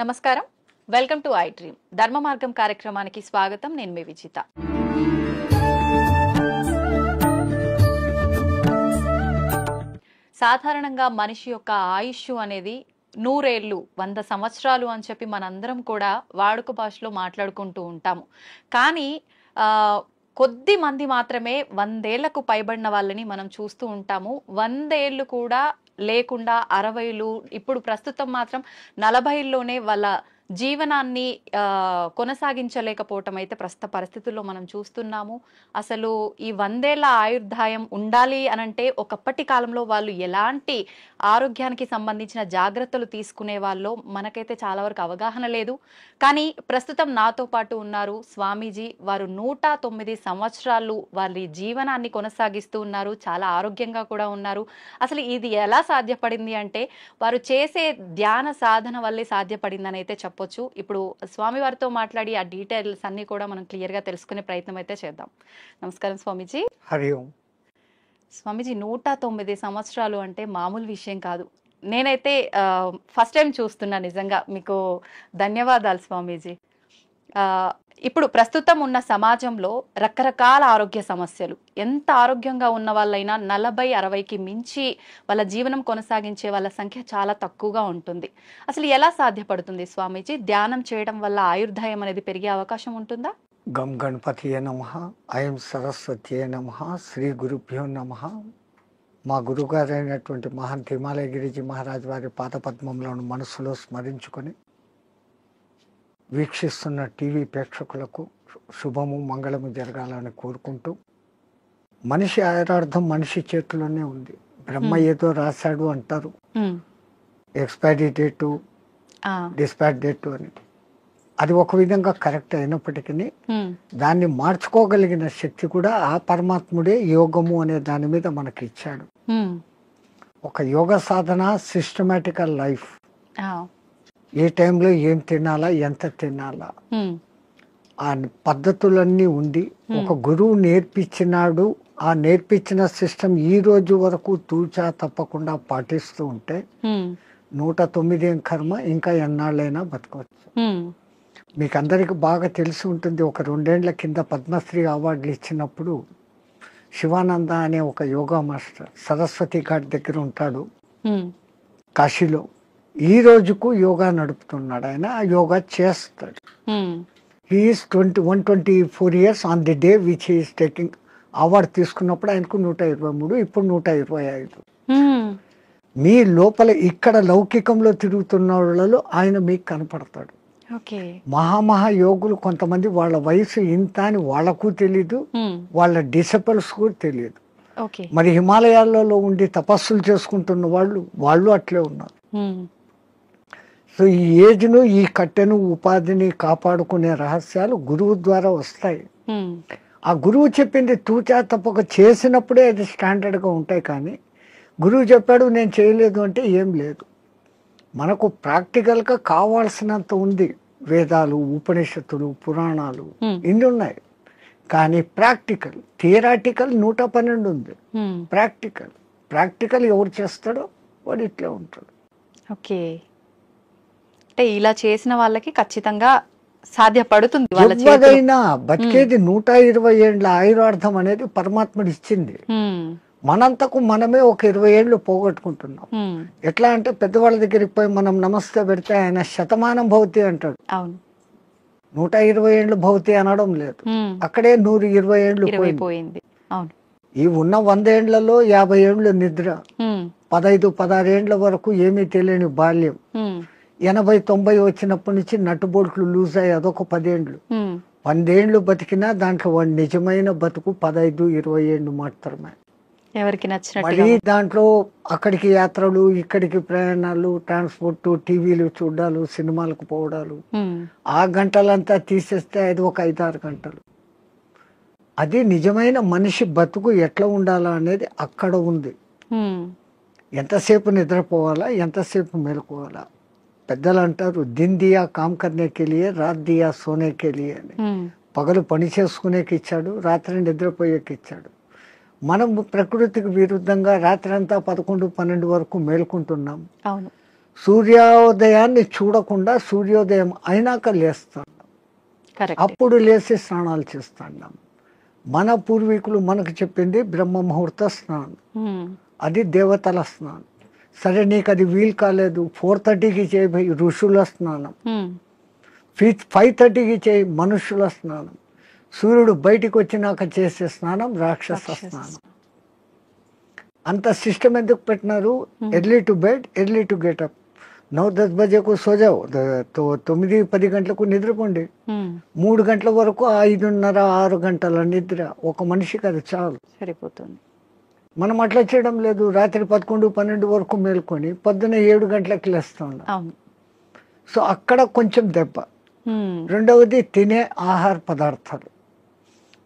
నమస్కారం, welcome to I dream. ధర్మ మార్గం కార్యక్రమానికి స్వాగతం. నేను మీ విజిత. సాధారణంగా మనిషి యొక్క ఆయుష్ అనేది 100 ఏళ్ళు 100 సంవత్సరాలు అని చెప్పి మనందరం కూడా వాడుక భాషలో మాట్లాడుకుంటూ ఉంటాము. కానీ కొద్ది మంది మాత్రమే 100 ఏళ్లకు పైబడిన వాళ్ళని మనం చూస్తూ ఉంటాము. 100 ఏళ్ళు కూడా లేకుండా 60లు, ఇప్పుడు ప్రస్తుతం మాత్రం 40లోనే వాళ్ళ జీవనాన్ని కొనసాగించలేకపోవటం అయితే ప్రస్తుత పరిస్థితుల్లో మనం చూస్తున్నాము. అసలు ఈ 100 ఏళ్ల ఆయుర్దాయం ఉండాలి అనంటే ఒకప్పటి కాలంలో వాళ్ళు ఎలాంటి ఆరోగ్యానికి సంబంధించిన జాగ్రత్తలు తీసుకునే వాళ్ళో మనకైతే చాలా వరకు అవగాహన లేదు. కానీ ప్రస్తుతం నాతో పాటు ఉన్నారు స్వామీజీ. వారు 109 సంవత్సరాలు వారి జీవనాన్ని కొనసాగిస్తూ ఉన్నారు. చాలా ఆరోగ్యంగా కూడా ఉన్నారు. అసలు ఇది ఎలా సాధ్యపడింది అంటే వారు చేసే ధ్యాన సాధన వల్లే సాధ్యపడిందని అయితే చెప్పొచ్చు. ఇప్పుడు స్వామి వారితో మాట్లాడి ఆ డీటెయిల్స్ అన్ని కూడా మనం క్లియర్ గా తెలుసుకునే ప్రయత్నం అయితే చేద్దాం. నమస్కారం స్వామీజీ. హరి ఓం. స్వామీజీ 109 సంవత్సరాలు అంటే మామూలు విషయం కాదు. నేనైతే ఫస్ట్ టైం చూస్తున్నా. నిజంగా మీకు ధన్యవాదాలు స్వామీజీ. ఇప్పుడు ప్రస్తుతం ఉన్న సమాజంలో రకరకాల ఆరోగ్య సమస్యలు, ఎంత ఆరోగ్యంగా ఉన్న వాళ్ళైనా 40-60కి మించి వాళ్ళ జీవనం కొనసాగించే వాళ్ళ సంఖ్య చాలా తక్కువగా ఉంటుంది. అసలు ఎలా సాధ్యపడుతుంది స్వామీజీ? ధ్యానం చేయడం వల్ల ఆయుర్దాయం అనేది పెరిగే అవకాశం ఉంటుందా? గం గణపతియే నమః, ఐం సరస్వతియే నమః, శ్రీ గురుభ్యో నమః. మా గురుగారైనటువంటి మహంత్ హిమాలయ గిరిజీ మహారాజ్ వారి పాదపద్మంలోని మనసులో స్మరించుకొని వీక్షిస్తున్న టీవీ ప్రేక్షకులకు శుభము మంగళము జరగాలని కోరుకుంటూ, మనిషి ఆయురార్థం మనిషి చేతిలోనే ఉంది. బ్రహ్మ ఏదో రాశాడు అంటారు, ఎక్స్పైరీ డేటు, డిస్పాచ్ డేటు అని. అది ఒక విధంగా కరెక్ట్ అయినప్పటికీ దాన్ని మార్చుకోగలిగిన శక్తి కూడా ఆ పరమాత్ముడే యోగము అనే దాని మీద మనకి ఇచ్చాడు. ఒక యోగ సాధన, సిస్టమేటికల్ లైఫ్, ఏ టైంలో ఏం తినాలా, ఎంత తినాలా, ఆ పద్ధతులన్నీ ఉంది. ఒక గురువు నేర్పించినాడు. ఆ నేర్పించిన సిస్టమ్ ఈ రోజు వరకు తూచా తప్పకుండా పాటిస్తూ ఉంటే 109 కర్మ ఇంకా ఎన్నాళ్ళైనా బతకవచ్చు. మీకు అందరికి బాగా తెలిసి ఉంటుంది, ఒక 2 ఏళ్ల కింద పద్మశ్రీ అవార్డులు ఇచ్చినప్పుడు శివానంద అనే ఒక యోగా మాస్టర్ సరస్వతి ఘాట్ దగ్గర ఉంటాడు కాశీలో. ఈ రోజుకు యోగా నడుపుతున్నాడు. ఆయన ఆ యోగా చేస్తాడు. He is 124 years on the day which he is taking award. తీసుకున్నప్పుడు ఆయనకు 123, ఇప్పుడు 125. మీ లోపల ఇక్కడ లౌకికంలో తిరుగుతున్న వాళ్ళలో ఆయన మీకు కనపడతాడు. మహామహా యోగులు కొంతమంది వాళ్ళ వయసు ఇంత అని వాళ్ళకు తెలీదు, వాళ్ళ డిసిపుల్స్ కూడా తెలియదు. మరి హిమాలయాలలో ఉండి తపస్సులు చేసుకుంటున్న వాళ్ళు అట్లే ఉన్నారు. సో ఈ ఏజ్ను, ఈ కట్టెను, ఉపాధిని కాపాడుకునే రహస్యాలు గురువు ద్వారా వస్తాయి. ఆ గురువు చెప్పింది తూచా తప్పక చేసినప్పుడే అది స్టాండర్డ్గా ఉంటాయి. కానీ గురువు చెప్పాడు నేను చేయలేదు అంటే ఏం లేదు. మనకు ప్రాక్టికల్గా కావాల్సినంత ఉంది. వేదాలు, ఉపనిషత్తులు, పురాణాలు ఇన్ని ఉన్నాయి. కానీ ప్రాక్టికల్, థియరాటికల్ 112 ఉంది. ప్రాక్టికల్ ఎవరు చేస్తాడో వాడు ఇట్లా ఉంటాడు. ఓకే, అంటే ఇలా చేసిన వాళ్ళకి ఖచ్చితంగా సాధ్యపడుతుంది. ఎవరైనా బతికేది 120 ఏళ్ళ ఆయురార్థం అనేది పరమాత్ముడు ఇచ్చింది. మనంతకు మనమే ఒక 20 ఏళ్ళు పోగొట్టుకుంటున్నాం. ఎట్లా అంటే పెద్దవాళ్ళ దగ్గరికి పోయి మనం నమస్తే పెడితే ఆయన శతమానం భవతి అంటాడు. 120 ఏళ్ళు భవతి అనడం లేదు. అక్కడే 120 ఏళ్ళు పోయింది. ఈ ఉన్న 100 ఏళ్లలో 50 ఏళ్ళు నిద్ర, 15-16 ఏళ్ల వరకు ఏమీ తెలియని బాల్యం, 80-90 వచ్చినప్పటి నుంచి నట్టుబోల్ట్లు లూజ్ అయ్యి అదొక 10 ఏళ్ళు. 10 ఏళ్ళు బతికినా దాంట్లో వాడి నిజమైన బతుకు 15-20 ఏళ్ళు మాత్రమే. ఎవరికి నచ్చినట్టు మళ్ళీ దాంట్లో అక్కడికి యాత్రలు, ఇక్కడికి ప్రయాణాలు, ట్రాన్స్పోర్ట్, టీవీలు చూడాలు, సినిమాలకు పోవడాలు, ఆ గంటలంతా తీసేస్తే అది ఒక 5-6 గంటలు. అది నిజమైన మనిషి బతుకు ఎట్లా ఉండాలా అనేది అక్కడ ఉంది. ఎంతసేపు నిద్రపోవాలా, ఎంతసేపు మేలుకోవాలా. పెద్దలు అంటారు దిన్ దియా కామ్ కర్నేకి లియే, రాత్ దియా సోనేకి లియే అని. పగలు పని చేసుకునేకి ఇచ్చాడు, రాత్రి నిద్రపోయేకి ఇచ్చాడు. మనం ప్రకృతికి విరుద్ధంగా రాత్రి అంతా 11-12 వరకు మేల్కుంటున్నాం. సూర్యోదయాన్ని చూడకుండా సూర్యోదయం అయినాక లేస్తాం, కరెక్ట్. అప్పుడు లేచి స్నానాలు చేస్తాం. మన పూర్వీకులు మనకు చెప్పింది బ్రహ్మ ముహూర్త స్నానం, అది దేవతల స్నానం. సరే నీకు అది వీలు కాలేదు, 4:30కి చేయి ఋషుల స్నానం, 5:30కి చేయి మనుషుల స్నానం, సూర్యుడు బయటికి వచ్చినాక చేసే స్నానం రాక్షస స్నానం. అంత సిస్టమ్ ఎందుకు పెట్టినారు? Early to bed, early to get up. 9-10 బజేకు సోజావు, 9-10 గంటలకు నిద్రపోండి, 3 గంటల వరకు 5:30-6 గంటల నిద్ర ఒక మనిషికి అది చాలు, సరిపోతుంది. మనం అట్లా చేయడం లేదు. రాత్రి 11-12 వరకు మేల్కొని పొద్దున్న 7 గంటలకు లేస్తా ఉన్నాం. సో అక్కడ కొంచెం దెబ్బ. రెండవది తినే ఆహార పదార్థాలు.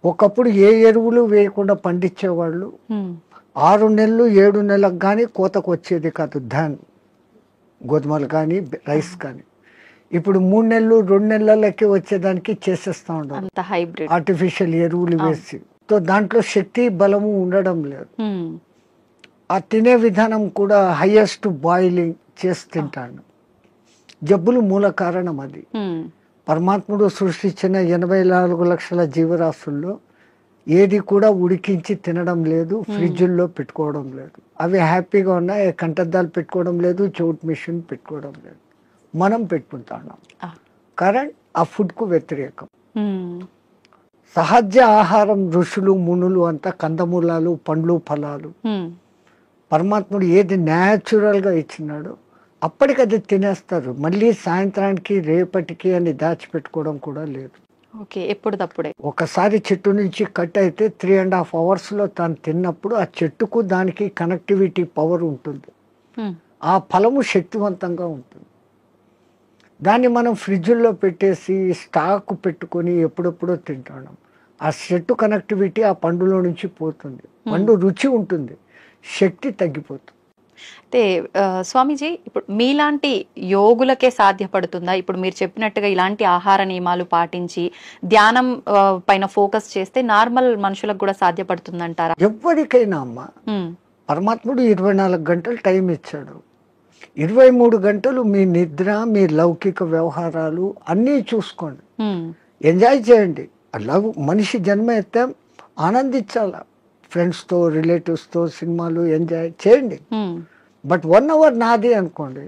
ఒకప్పుడు ఏ ఎరువులు వేయకుండా పండించేవాళ్ళు. 6 నెలలు 7 నెలలకు కానీ కోతకు వచ్చేది కాదు ధాన్, గోధుమలు కానీ రైస్ కానీ. ఇప్పుడు 3 నెలలు 2 నెలలకి వచ్చేదానికి చేసేస్తా ఉంటారు ఆర్టిఫిషియల్ ఎరువులు వేసి. సో దాంట్లో శక్తి బలము ఉండడం లేదు. ఆ తినే విధానం కూడా హైయెస్ట్ బాయిలింగ్ చేసి తింటాను. జబ్బులు మూల కారణం అది. పరమాత్ముడు సృష్టించిన 84 లక్షల జీవరాశుల్లో ఏది కూడా ఉడికించి తినడం లేదు, ఫ్రిడ్జుల్లో పెట్టుకోవడం లేదు. అవి హ్యాపీగా ఉన్నాయి, కంటద్దాలు పెట్టుకోవడం లేదు, చౌట్ మిషన్ పెట్టుకోవడం లేదు. మనం పెట్టుకుంటున్నాం. కరెంట్ ఆ ఫుడ్కు వ్యతిరేకం. సహజ ఆహారం ఋషులు మునులు అంతా కందమూలాలు, పండ్లు, ఫలాలు. పరమాత్ముడు ఏది న్యాచురల్గా ఇచ్చినాడో అప్పటికది తినేస్తారు. మళ్ళీ సాయంత్రానికి రేపటికి అని దాచిపెట్టుకోవడం కూడా లేదు. ఎప్పుడప్పుడే ఒకసారి చెట్టు నుంచి కట్ అయితే 3.5 అవర్స్లో తాను తిన్నప్పుడు ఆ చెట్టుకు దానికి కనెక్టివిటీ పవర్ ఉంటుంది, ఆ ఫలము శక్తివంతంగా ఉంటుంది. దాన్ని మనం ఫ్రిడ్జ్లో పెట్టేసి స్టాక్ పెట్టుకొని ఎప్పుడెప్పుడో తింటున్నాం. ఆ చెట్టు కనెక్టివిటీ ఆ పండులో నుంచి పోతుంది. పండు రుచి ఉంటుంది, శక్తి తగ్గిపోతుంది. అయితే స్వామీజీ, ఇప్పుడు మీలాంటి యోగులకే సాధ్యపడుతుందా? ఇప్పుడు మీరు చెప్పినట్టుగా ఇలాంటి ఆహార నియమాలు పాటించి ధ్యానం పైన ఫోకస్ చేస్తే నార్మల్ మనుషులకు కూడా సాధ్యపడుతుందంటారా? ఎవరికైనా అమ్మా, పరమాత్ముడు 24 గంటలు టైం ఇచ్చాడు. 23 గంటలు మీ నిద్ర, మీ లౌకిక వ్యవహారాలు అన్నీ చూసుకోండి, ఎంజాయ్ చేయండి. మనిషి జన్మ ఎత్తాం, ఆనందించాల. ఫ్రెండ్స్తో, రిలేటివ్స్తో సినిమాలు ఎంజాయ్ చేయండి. బట్ 1 అవర్ నాది అనుకోండి.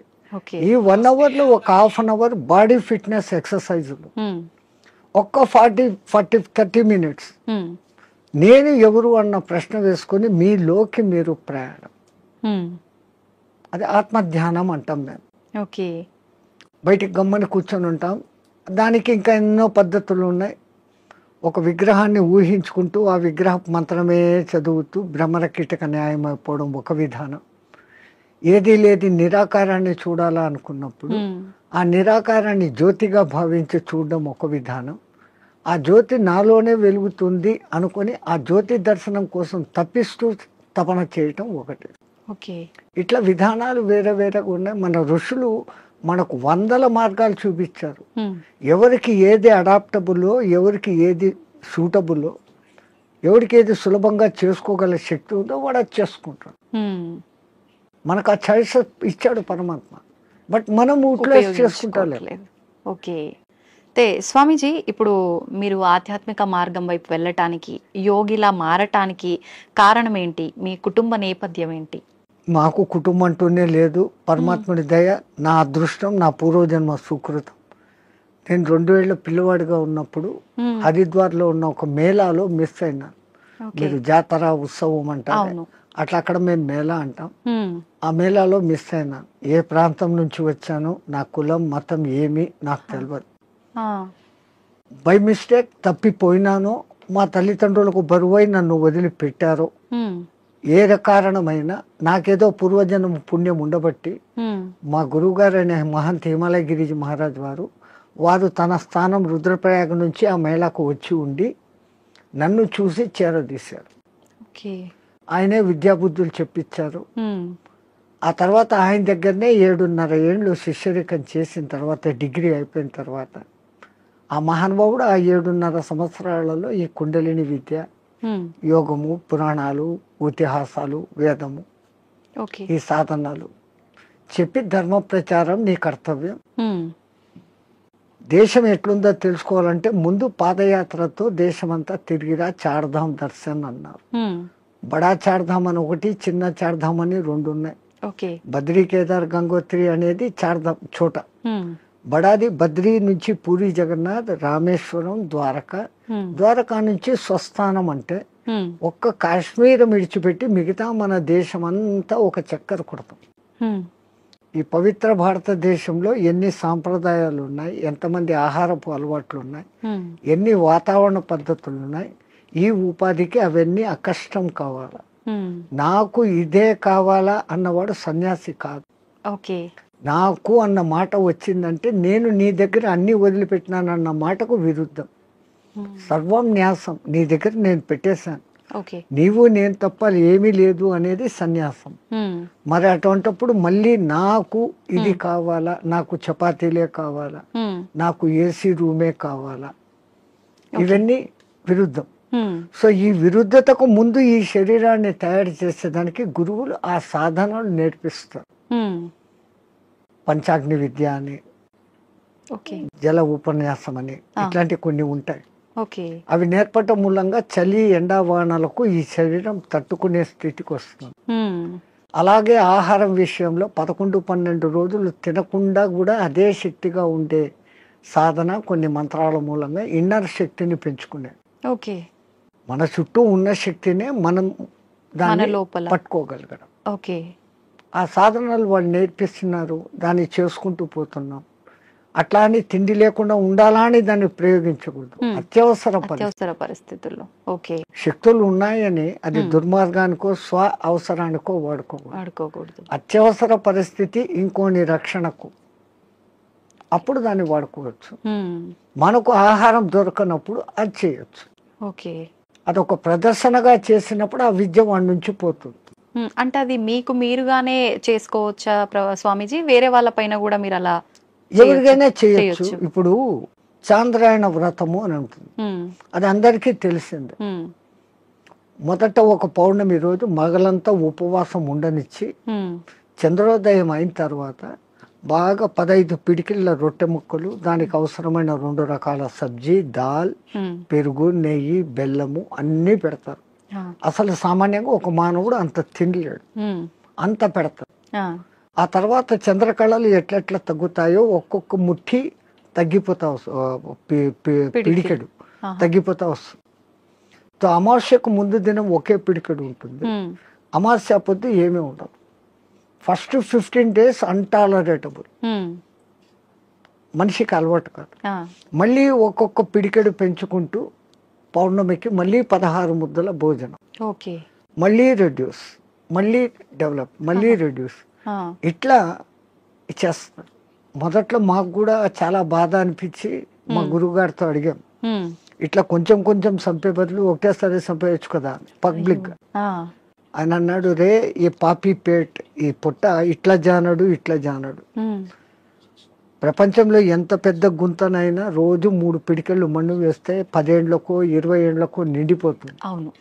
ఈ 1 అవర్లో ఒక ½ అన్ అవర్ బాడీ ఫిట్నెస్ ఎక్సర్సైజులు, ఒక్క 40-30 మినిట్స్ నేను ఎవరు అన్న ప్రశ్న వేసుకొని మీలోకి మీరు ప్రయాణం. అది ఆత్మధ్యానం అంటాం మేము. బయటికి గమ్మని కూర్చొని ఉంటాం. దానికి ఇంకా ఎన్నో పద్ధతులు ఉన్నాయి. ఒక విగ్రహాన్ని ఊహించుకుంటూ ఆ విగ్రహ మంత్రమే చదువుతూ భ్రమర కీటక న్యాయం అయిపోవడం ఒక విధానం. ఏది లేది నిరాకారాన్ని చూడాలా అనుకున్నప్పుడు ఆ నిరాకారాన్ని జ్యోతిగా భావించి చూడడం ఒక విధానం. ఆ జ్యోతి నాలోనే వెలుగుతుంది అనుకొని ఆ జ్యోతి దర్శనం కోసం తప్పిస్తూ తపన చేయటం ఒకటి. ఇట్లా విధానాలు వేరే వేరేగా ఉన్నాయి. మన ఋషులు మనకు 100 మార్గాలు చూపించారు. ఎవరికి ఏది అడాప్టబుల్లో, ఎవరికి ఏది సూటబుల్లో, ఎవరికి ఏది సులభంగా చేసుకోగల శక్తి ఉందో వాడు అది చేసుకుంటాడు. మనకు ఆ చాయిస్ ఇచ్చాడు పరమాత్మ, బట్ మనం యూటిలైజ్ చేసుకుంటలేదు. అయితే స్వామీజీ, ఇప్పుడు మీరు ఆధ్యాత్మిక మార్గం వైపు వెళ్ళటానికి, యోగిలా మారటానికి కారణం ఏంటి? మీ కుటుంబ నేపథ్యం ఏంటి? మాకు కుటుంబం అంటూనే లేదు. పరమాత్ముడి దయ, నా అదృష్టం, నా పూర్వజన్మ సుకృతం. నేను 2 ఏళ్ల పిల్లవాడిగా ఉన్నప్పుడు హరిద్వార్లో ఉన్న ఒక మేళాలో మిస్ అయినాను. మీరు జాతర ఉత్సవం అంటారు, అట్లా అక్కడ మేము మేళా అంటాం. ఆ మేళాలో మిస్ అయినాను. ఏ ప్రాంతం నుంచి వచ్చానో, నా కులం మతం ఏమి నాకు తెలియదు. బై మిస్టేక్ తప్పిపోయినానో, మా తల్లిదండ్రులకు బరువై నన్ను వదిలిపెట్టారో, ఏ కారణమైనా నాకేదో పూర్వజన్మ పుణ్యం ఉండబట్టి మా గురువు గారు అనే మహంత్ హిమాలయ గిరిజీ మహారాజ్ వారు తన స్థానం రుద్రప్రయాగ నుంచి ఆ మేళాకు వచ్చి ఉండి నన్ను చూసి చేరదీశారు. ఆయనే విద్యాబుద్ధులు చెప్పించారు. ఆ తర్వాత ఆయన దగ్గరనే 7.5 ఏళ్ళు శిష్యరికం చేసిన తర్వాత, డిగ్రీ అయిపోయిన తర్వాత ఆ మహానుభావుడు ఆ 7.5 సంవత్సరాలలో ఈ కుండలిని విద్య, యోగము, పురాణాలు, ఇతిహాసాలు, వేదము, ఈ సాధనాలు చెప్పి ధర్మ ప్రచారం నీ కర్తవ్యం. ఉమ్, దేశం ఎట్లుందో తెలుసుకోవాలంటే ముందు పాదయాత్రతో దేశమంతా తిరిగిరా, చార్ధామ్ దర్శన్ అన్నారు. ఉమ్, బడా చార్ధామ్ అని ఒకటి, చిన్న చార్ధామ్ అని రెండు ఉన్నాయి. ఓకే. బద్రీ, కేదార్, గంగోత్రి అనేది చార్ధామ్ చోట. ఉమ్, బడాది బద్రీ నుంచి పూరి జగన్నాథ్, రామేశ్వరం, ద్వారకా. ఉమ్, ద్వారకా నుంచి స్వస్థానం అంటే ఉమ్, ఒక్క కాశ్మీర్ విడిచిపెట్టి మిగతా మన దేశం అంతా ఒక చక్కర కొడతాం. ఉమ్, ఈ పవిత్ర భారతదేశంలో ఎన్ని సాంప్రదాయాలు ఉన్నాయి, ఎంతమంది ఆహారపు అలవాట్లు ఉన్నాయి, ఉమ్, ఎన్ని వాతావరణ పద్ధతులు ఉన్నాయి. ఈ ఉపాధికి అవన్నీ అకష్టం కావాలా. ఉమ్, నాకు ఇదే కావాలా అన్నవాడు సన్యాసి కాదు. ఓకే. నాకు అన్న మాట వచ్చిందంటే నేను నీ దగ్గర అన్ని వదిలిపెట్టినానన్న మాటకు విరుద్ధం. ఉమ్, సర్వం న్యాసం, నీ దగ్గర నేను పెట్టేశాను, ఓకే. నీవు నేను తప్ప ఏమీ లేదు అనేది సన్యాసం. ఉమ్, మరి అటువంటిప్పుడు మళ్ళీ నాకు ఇది కావాలా, నాకు చపాతీలే కావాలా, ఉమ్, నాకు ఏసీ రూమే కావాలా, ఇవన్నీ విరుద్ధం. ఉమ్, సో ఈ విరుద్ధతకు ముందు ఈ శరీరాన్ని తయారు చేసేదానికి గురువులు ఆ సాధనలు నేర్పిస్తారు. ఉమ్, పంచాగ్ని విద్య అని, ఓకే. జల ఉపన్యాసం అని, ఇట్లాంటి కొన్ని ఉంటాయి. ఓకే. అవి నేర్పటం మూలంగా చలి ఎండావానలకు ఈ శరీరం తట్టుకునే స్థితికి వస్తుంది. ఉమ్, అలాగే ఆహారం విషయంలో 11-12 రోజులు తినకుండా కూడా అదే శక్తిగా ఉండే సాధన కొన్ని మంత్రాల మూలంగా ఇన్నర్ శక్తిని పెంచుకునే. ఓకే. మన చుట్టూ ఉన్న శక్తినే మనం మన దాన్ని లోపల. పట్టుకోగలగడం. ఓకే. ఆ సాధనలు వాళ్ళు నేర్పిస్తున్నారు, దాన్ని చేసుకుంటూ పోతున్నాం. అట్లా అని తిండి లేకుండా ఉండాలా అని దాన్ని ప్రయోగించకూడదు. అత్యవసర అత్యవసర పరిస్థితుల్లో. ఓకే. శక్తులు ఉన్నాయని అది దుర్మార్గానికో స్వ అవసరానికో వాడుకోకూడదు. అత్యవసర పరిస్థితి ఇంకోని రక్షణకు, అప్పుడు దాన్ని వాడుకోవచ్చు. ఉమ్, మనకు ఆహారం దొరకనప్పుడు అది చేయొచ్చు. ఓకే. అదొక ప్రదర్శనగా చేసినప్పుడు ఆ విద్య వాడి నుంచి పోతుంది. ఉమ్, అంటే అది మీకు మీరుగానే చేసుకోవచ్చా స్వామీజీ? వేరే వాళ్ళ పైన కూడా మీరు అలా ఎవరికైనా చేయొచ్చు. ఇప్పుడు చాంద్రాయణ వ్రతము అని ఉంటుంది, ఉమ్, అది అందరికీ తెలిసిందే. ఉమ్, మొదట ఒక పౌర్ణమి రోజు మగలంతా ఉపవాసం ఉండనిచ్చి ఉమ్, చంద్రోదయం అయిన తర్వాత బాగా 15 పిడికిళ్ళ రొట్టె ముక్కలు, దానికి అవసరమైన 2 రకాల సబ్జీ, దాల్, ఉమ్, పెరుగు, నెయ్యి, బెల్లము అన్నీ పెడతారు. ఆ, అసలు సామాన్యంగా ఒక మానవుడు అంత తినలేడు, ఉమ్, అంత పెడతారు. ఆ, ఆ తర్వాత చంద్రకళలు ఎట్లెట్లా తగ్గుతాయో ఒక్కొక్క ముఠి తగ్గిపోతా పిడికెడు ఆహా. తగ్గిపోతా వస్తుంది. సో అమావాస్యకు ముందు దినం ఒకే పిడికెడు ఉంటుంది, ఉమ్, అమావాస్య పొద్దు ఏమీ ఉండదు. ఫస్ట్ 15 days అన్టాలరేటబుల్, ఉమ్, మనిషికి అలవాటు కాదు. ఆ, మళ్ళీ ఒక్కొక్క పిడికెడు పెంచుకుంటూ పౌర్ణమికి మళ్ళీ 16 ముద్దల భోజనం, ఓకే. మళ్ళీ రెడ్యూస్, మళ్ళీ డెవలప్, మళ్ళీ రెడ్యూస్, ఆ, ఇట్లా చేస్తారు. మొదట్లో మాకు కూడా చాలా బాధ అనిపించి మా గురువుగారితో అడిగాం, ఉమ్, ఇట్లా కొంచెం కొంచెం చంపే బదులు ఒకటేసారి చంపేయచ్చు కదా పబ్లిక్. ఆ, ఆయన అన్నాడు, రే ఈ పాపీ పేట్, ఈ పొట్ట ఇట్లా జానడు ఇట్లా జానడు. ఉమ్, ప్రపంచంలో ఎంత పెద్ద గుంతనైనా రోజు 3 పిడికెళ్ళు మన్ను వేస్తే 10 ఏళ్లకో 20 ఏళ్లకో నిండిపోతుంది. అవును.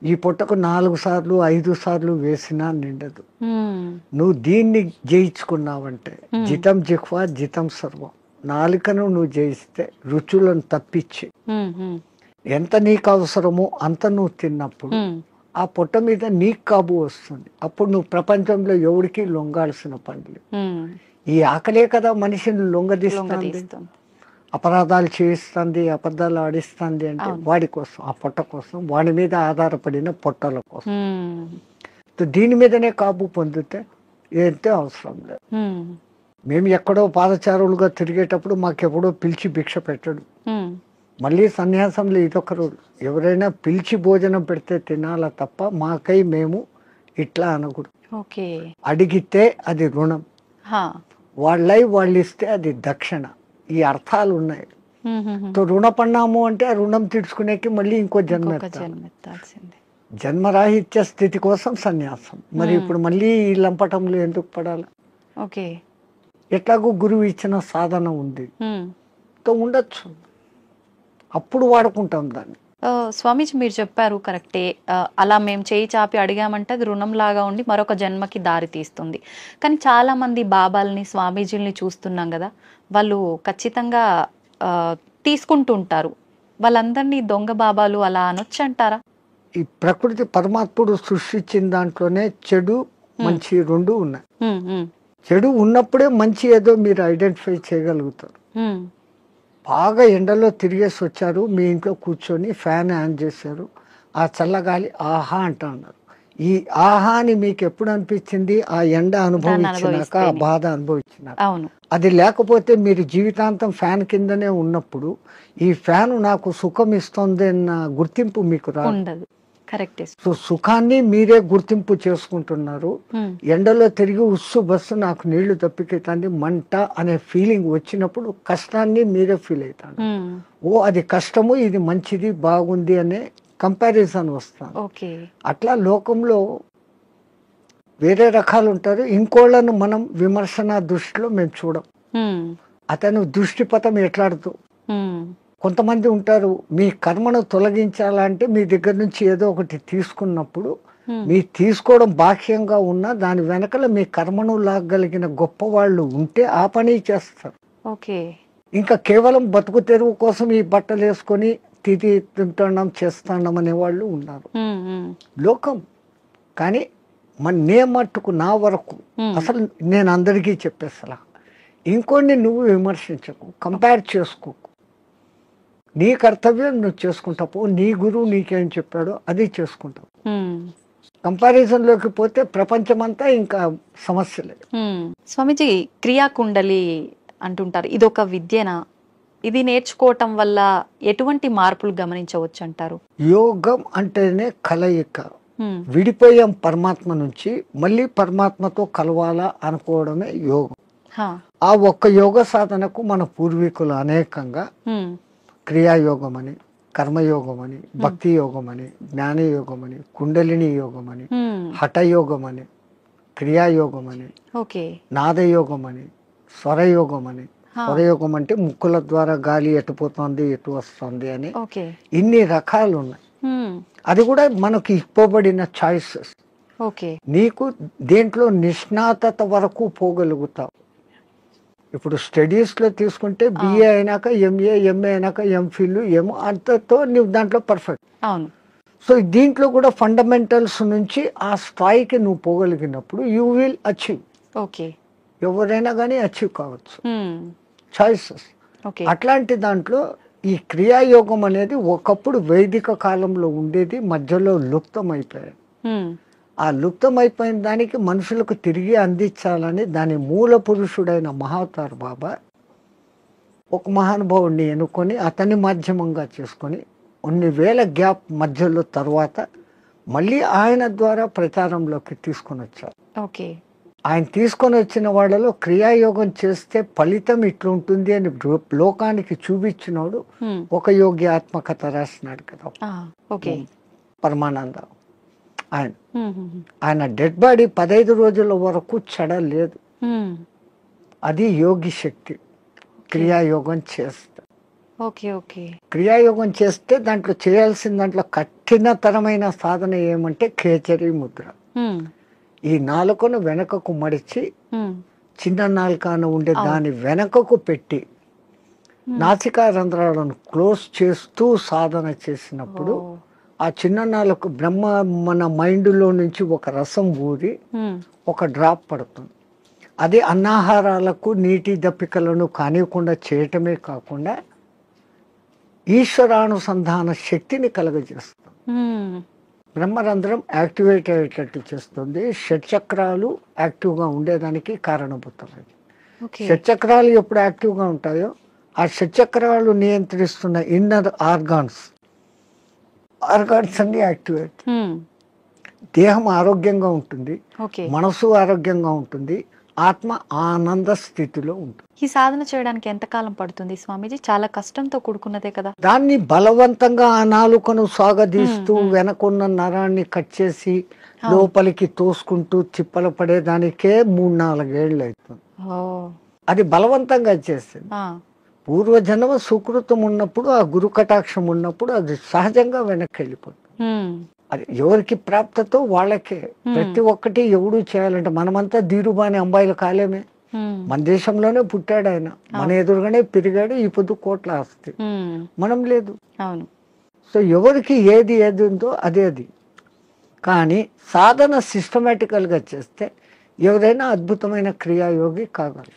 ఈ పొట్టకు 4 సార్లు 5 సార్లు వేసినా నిండదు. ఉమ్, నువ్వు దీన్ని జయించుకున్నావంటే జితం జిహ్వా జితం సర్వం, నాలుకను నువ్వు జయిస్తే రుచులను తప్పించి ఉమ్, ఉమ్, ఎంత నీకు అవసరమో అంత నువ్వు తిన్నప్పుడు ఉమ్, ఆ పొట్ట మీద నీకు కాబు వస్తుంది. అప్పుడు నువ్వు ప్రపంచంలో ఎవరికి లొంగాల్సిన పని లేదు. ఉమ్, ఈ ఆకలే కదా మనిషిని లొంగదీస్తుంది, లొంగదీస్తుంది. అపరాధాలు చేయిస్తుంది, అబద్ధాలు ఆడిస్తుంది. అంటే వాడి కోసం, ఆ పొట్ట కోసం, వాడి మీద ఆధారపడిన పొట్టల కోసం. ఉమ్, దీని మీదనే కాబు పొందితే ఏంటే అవసరం లేదు. ఉమ్, మేము ఎక్కడో పాదచారులుగా తిరిగేటప్పుడు మాకెప్పుడో పిలిచి భిక్ష పెట్టడు. ఉమ్, మళ్ళీ సన్యాసంలో ఇదొక రోజు, ఎవరైనా పిలిచి భోజనం పెడితే తినాలా తప్ప మాకై మేము ఇట్లా అనకూడదు. ఓకే. అడిగితే అది రుణం, హా. వాళ్ళై వాళ్ళు ఇస్తే అది దక్షిణ. ఈ అర్థాలు ఉన్నాయి. ఉమ్, ఉమ్, ఉమ్. సో రుణపడినాము అంటే ఆ రుణం తీర్చుకునేకి మళ్ళీ ఇంకో జన్మ ఇంకొక ఎత్తాలి. జన్మ ఎత్తాల్సిందే. జన్మరాహిత్య స్థితి కోసం సన్యాసం. మరి ఇప్పుడు మళ్ళీ ఈ లంపటంలో ఎందుకు పడాలి? ఓకే. ఎట్లాగో గురువు ఇచ్చిన సాధన ఉంది, ఉమ్, తో ఉండొచ్చు, అప్పుడు వాడుకుంటాం దాన్ని. స్వామీజీ మీరు చెప్పారు కరెక్టే. అలా మేము చేయి చాపి అడిగామంటే అది రుణంలాగా ఉండి మరొక జన్మకి దారి తీస్తుంది. కానీ చాలా మంది బాబాల్ని స్వామీజీల్ని చూస్తున్నాం కదా, వాళ్ళు ఖచ్చితంగా తీసుకుంటూ ఉంటారు. వాళ్ళందరినీ దొంగ బాబాలు అలా అనొచ్చు అంటారా? ఈ ప్రకృతి పరమాత్ముడు సృష్టించిన దాంట్లోనే చెడు మంచి రెండు ఉన్నాయి. చెడు ఉన్నప్పుడే మంచి ఏదో మీరు ఐడెంటిఫై చేయగలుగుతారు. బాగా ఎండలో తిరిగేసి వచ్చారు, మీ ఇంట్లో కూర్చొని ఫ్యాన్ ఆన్ చేశారు, ఆ చల్లగాలి ఆహా అంటున్నారు. ఈ ఆహా అని మీకు ఎప్పుడు అనిపించింది? ఆ ఎండ అనుభవించినాక, ఆ బాధ అనుభవించినాక. అది లేకపోతే మీరు జీవితాంతం ఫ్యాన్ కిందనే ఉన్నప్పుడు ఈ ఫ్యాన్ నాకు సుఖం ఇస్తుంది అన్న గుర్తింపు మీకు రాదు. సో సుఖాన్ని మీరే గుర్తింపు చేసుకుంటున్నారు. ఎండలో తిరిగి ఉస్సు బస్సు నాకు నీళ్లు తప్పికెత్తంది మంట అనే ఫీలింగ్ వచ్చినప్పుడు కష్టాన్ని మీరే ఫీల్ అవుతారు. ఓ అది కష్టము, ఇది మంచిది, బాగుంది అనే కంపారిజన్ వస్తాను. అట్లా లోకంలో వేరే రకాలు ఉంటారు. ఇంకోళ్ళను మనం విమర్శన దృష్టిలో మేము చూడం. అతను దృష్టిపథం ఎట్లాడుతూ కొంతమంది ఉంటారు, మీ కర్మను తొలగించాలంటే మీ దగ్గర నుంచి ఏదో ఒకటి తీసుకున్నప్పుడు మీ తీసుకోవడం బాహ్యంగా ఉన్నా దాని వెనకల మీ కర్మను లాగలిగిన గొప్ప వాళ్ళు ఉంటే ఆ పని చేస్తారు. ఇంకా కేవలం బతుకు తెరువు కోసం ఈ బట్టలు వేసుకొని తింటున్నాం చేస్తున్నాం అనే వాళ్ళు ఉన్నారు లోకం. కానీ నే మట్టుకు నా వరకు అసలు నేను అందరికీ చెప్పేస్తా, ఇంకోని నువ్వు విమర్శించకు, కంపేర్ చేసుకోకు. నీ కర్తవ్యం నువ్వు చేసుకుంటావు, నీ గురువు నీకేం చెప్పాడో అది చేసుకుంటావు. కంపారిజన్ లోకి పోతే ప్రపంచమంతా ఇంకా సమస్యలే. స్వామీజీ, క్రియాకుండలి అంటుంటారు, ఇది ఒక విద్యనా? ఇది నేర్చుకోవటం వల్ల ఎటువంటి మార్పులు గమనించవచ్చు అంటారు? యోగం అంటేనే కలయిక. విడిపోయాం పరమాత్మ నుంచి, మళ్ళీ పరమాత్మతో కలవాలా అనుకోవడమే యోగం. ఆ ఒక్క యోగ సాధనకు మన పూర్వీకులు అనేకంగా క్రియాయోగం అని, కర్మయోగం అని, భక్తి యోగం అని, జ్ఞానయోగం అని, కుండలిని యోగం అని, హఠయోగం అని, క్రియాయోగం అని, నాదయోగం అని, స్వరయోగం అని. స్వరయోగం అంటే ముక్కుల ద్వారా గాలి ఎటు పోతుంది ఎటు వస్తుంది అని ఇన్ని రకాలు ఉన్నాయి. అది కూడా మనకి ఇవ్వబడిన చాయిసెస్. నీకు దేంట్లో నిష్ణాతత వరకు పోగలుగుతావు. ఇప్పుడు స్టడీస్లో తీసుకుంటే బిఏ అయినాక ఎంఏ, ఎంఏ అయినాక ఎంఫిల్, అంతతో నువ్వు దాంట్లో పర్ఫెక్ట్. సో దీంట్లో కూడా ఫండమెంటల్స్ నుంచి ఆ స్థాయికి నువ్వు పోగలిగినప్పుడు యూ విల్ అచీవ్. ఎవరైనా కానీ అచీవ్ కావచ్చు, చాయిసెస్. అట్లాంటి దాంట్లో ఈ క్రియాయోగం అనేది ఒకప్పుడు వైదిక కాలంలో ఉండేది, మధ్యలో లుప్తం అయిపోయాయి. ఆ లుప్తమైపోయిన దానికి మనుషులకు తిరిగి అందించాలని దాని మూల పురుషుడైన మహావతార్ బాబా ఒక మహానుభావుడిని ఎన్నుకొని అతని మాధ్యమంగా చేసుకొని కొన్ని వేల గ్యాప్ మధ్యలో తర్వాత మళ్ళీ ఆయన ద్వారా ప్రచారంలోకి తీసుకొని వచ్చారు. ఆయన తీసుకొని వచ్చిన వాళ్ళలో క్రియాయోగం చేస్తే ఫలితం ఇట్లుంటుంది అని లోకానికి చూపించినోడు ఒక యోగి ఆత్మకథ రాసినాడు కదా పరమానంద. ఆయన డెడ్ బాడీ 15 రోజుల వరకు చెడలేదు. అది యోగి శక్తి. క్రియాయోగం చేస్తే క్రియాయోగం చేస్తే దాంట్లో చేయాల్సిన దాంట్లో కఠినతరమైన సాధన ఏమంటే ఖేచరీ ముద్ర. ఈ నాలుకను వెనకకు మడిచి చిన్న నాలుకను ఉండే దాని వెనకకు పెట్టి నాసికా రంధ్రాలను క్లోజ్ చేస్తూ సాధన చేసినప్పుడు ఆ చిన్న నాలుక బ్రహ్మ మన మైండ్లో నుంచి ఒక రసం ఊరి ఒక డ్రాప్ పడుతుంది. అది అన్నాహారాలకు నీటి దప్పికలను కానివ్వకుండా చేయటమే కాకుండా ఈశ్వరానుసంధాన శక్తిని కలుగజేస్తుంది. బ్రహ్మరంధ్రం యాక్టివేట్ అయ్యేటట్టు చేస్తుంది. షట్చక్రాలు యాక్టివ్గా ఉండేదానికి కారణభూతమైంది. షట్చక్రాలు ఎప్పుడు యాక్టివ్గా ఉంటాయో ఆ షట్చక్రాలు నియంత్రిస్తున్న ఇన్నర్ ఆర్గాన్స్ అన్ని యాక్టివేట్. దేహం ఆరోగ్యంగా ఉంటుంది, మనసు ఆరోగ్యంగా ఉంటుంది, ఆత్మ ఆనంద స్థితిలో ఉంటుంది. ఈ సాధన చేయడానికి ఎంత కాలం పడుతుంది స్వామీజీ? చాలా కష్టంతో కూడుకున్నదే కదా. దాన్ని బలవంతంగా ఆ నాలుకను సాగదీస్తూ వెనకున్న నరాన్ని కట్ చేసి లోపలికి తోసుకుంటూ తిప్పలు పడేదానికే 3-4 ఏళ్ళు అవుతుంది. అది బలవంతంగా చేసింది. పూర్వజన్మ సుకృతం ఉన్నప్పుడు, ఆ గురు కటాక్షం ఉన్నప్పుడు అది సహజంగా వెనక్కి వెళ్ళిపోతుంది. అది ఎవరికి ప్రాప్తతో వాళ్ళకే. ప్రతి ఒక్కటి ఎవడు చేయాలంటే, మనమంతా ధీరుబాని అంబాయిలు కాలేమే. మన దేశంలోనే పుట్టాడు ఆయన, మన ఎదురుగానే పెరిగాడు, ఈ పొద్దు కోట్ల ఆస్తి. మనం లేదు. అవును. సో ఎవరికి ఏది ఉందో అదే అది. కానీ సాధన సిస్టమేటికల్గా చేస్తే ఎవరైనా అద్భుతమైన క్రియాయోగి కాగలరు.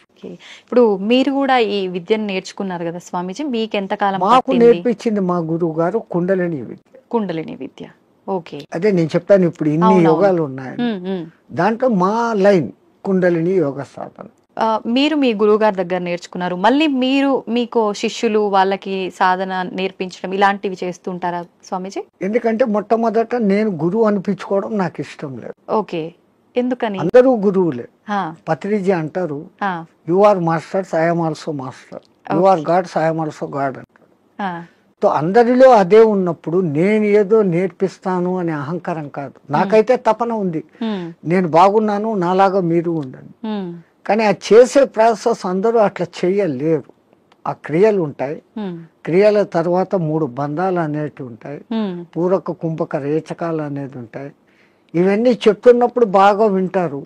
ఇప్పుడు మీరు కూడా ఈ విద్యను నేర్చుకున్నారు కదా స్వామీజీ, మీకు ఎంతకాలం మాకు నేర్పించింది మా గురువు గారు కుండలిని విద్య. కుండలిని విద్య. ఓకే. అదే నేను చెప్తాను, ఇప్పుడు ఇన్ని యోగాలు ఉన్నాయి, దాంట్లో మా లైన్ కుండలిని యోగ సాధన. మీరు మీ గురువు గారి దగ్గర నేర్చుకున్నారు, మళ్ళీ మీరు మీకు శిష్యులు వాళ్ళకి సాధన నేర్పించడం ఇలాంటివి చేస్తుంటారా స్వామీజీ? ఎందుకంటే మొట్టమొదట నేను గురువు అనిపించుకోవడం నాకు ఇష్టం లేదు. ఓకే. ఎందుకని? అందరూ గురువులే. పత్రిజీ అంటారు, you are masters, I'm also master, you are gods, I'm also god అంటారు. సో అందరిలో అదే ఉన్నప్పుడు నేను ఏదో నేర్పిస్తాను అనే అహంకారం కాదు. నాకైతే తపన ఉంది, నేను బాగున్నాను, నాలాగా మీరు ఉండండి. కానీ ఆ చేసే ప్రాసెస్ అందరూ అట్లా చేయలేరు. ఆ క్రియలు ఉంటాయి, క్రియల తర్వాత 3 బంధాలు అనేటివి ఉంటాయి, పూరక కుంభక రేచకాలు అనేది ఉంటాయి. ఇవన్నీ చెప్తున్నప్పుడు బాగా వింటారు,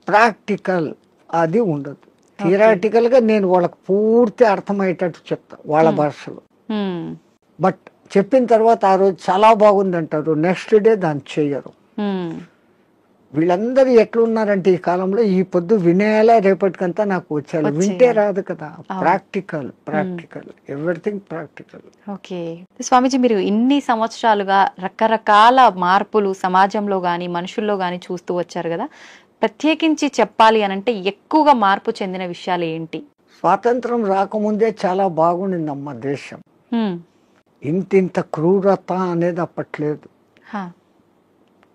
ప్రాక్టికల్ అది ఉండదు. థియరాటికల్ గా నేను వాళ్ళకి పూర్తి అర్థమయ్యేటట్టు చెప్తా వాళ్ళ భాషలో. బట్ చెప్పిన తర్వాత ఆ రోజు చాలా బాగుంది అంటారు, నెక్స్ట్ డే దాన్ని చెయ్యరు. వీళ్ళందరూ ఎట్లున్నారంటే ఈ కాలంలో, ఈ పొద్దు వినేలా రేపటికంతా నాకు వచ్చేయాలి, వింటే రాదు కదా. Practical, everything practical. ఓకే స్వామీజీ, మీరు ఇన్ని సంవత్సరాలుగా రకరకాల మార్పులు సమాజంలో గాని మనుషుల్లో గాని చూస్తూ వచ్చారు కదా, ప్రత్యేకించి చెప్పాలి అనంటే ఎక్కువగా మార్పు చెందిన విషయాలు ఏంటి? స్వాతంత్రం రాకముందే చాలా బాగుండిందమ్మ దేశం. ఇంత క్రూరత అనేది అప్పట్లేదు.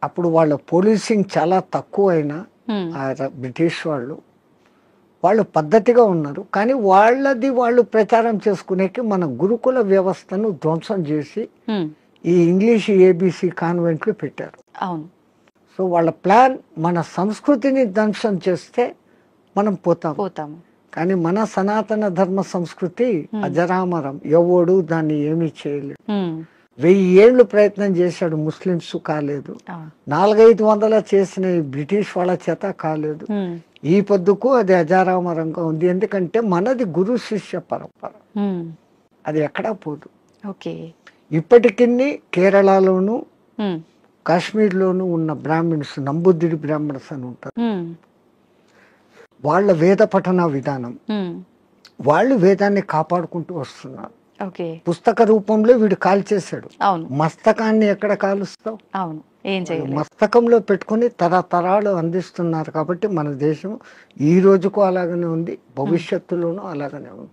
అప్పుడు వాళ్ళ పోలీసింగ్ చాలా తక్కువ అయినా బ్రిటిష్ వాళ్ళు పద్ధతిగా ఉన్నారు. కానీ వాళ్ళది వాళ్ళు ప్రచారం చేసుకునేకి మన గురుకుల వ్యవస్థను ధ్వంసం చేసి ఈ ఇంగ్లీష్ ఏబిసి కాన్వెంట్లు పెట్టారు. అవును. సో వాళ్ళ ప్లాన్ మన సంస్కృతిని ధ్వంసం చేస్తే మనం పోతాము. కానీ మన సనాతన ధర్మ సంస్కృతి అజరామరం, ఎవడు దాన్ని ఏమీ చేయలేదు. 1000 ఏళ్ళు ప్రయత్నం చేశాడు, ముస్లింస్ కాలేదు. 400-500 చేసిన బ్రిటిష్ వాళ్ళ చేత కాలేదు. ఈ పొద్దుకు అది అజారామరంగా ఉంది. ఎందుకంటే మనది గురు శిష్య పరంపర, అది ఎక్కడా పోదు. ఇప్పటికి కేరళలోను కాశ్మీర్లోను ఉన్న బ్రాహ్మిన్స్, నంబుద్దిడి బ్రాహ్మణ్స్ అని ఉంటారు. వాళ్ళ వేద పఠన విధానం, వాళ్ళు వేదాన్ని కాపాడుకుంటూ వస్తున్నారు. పుస్తక రూపంలో వీడు కాల్చేశాడు, మస్తకాన్ని ఎక్కడ కాలుస్తావు? మస్తకంలో పెట్టుకుని తరతరాలు అందిస్తున్నారు. కాబట్టి మన దేశం ఈ రోజుకు అలాగనే ఉంది, భవిష్యత్తులోనూ అలాగనే ఉంది.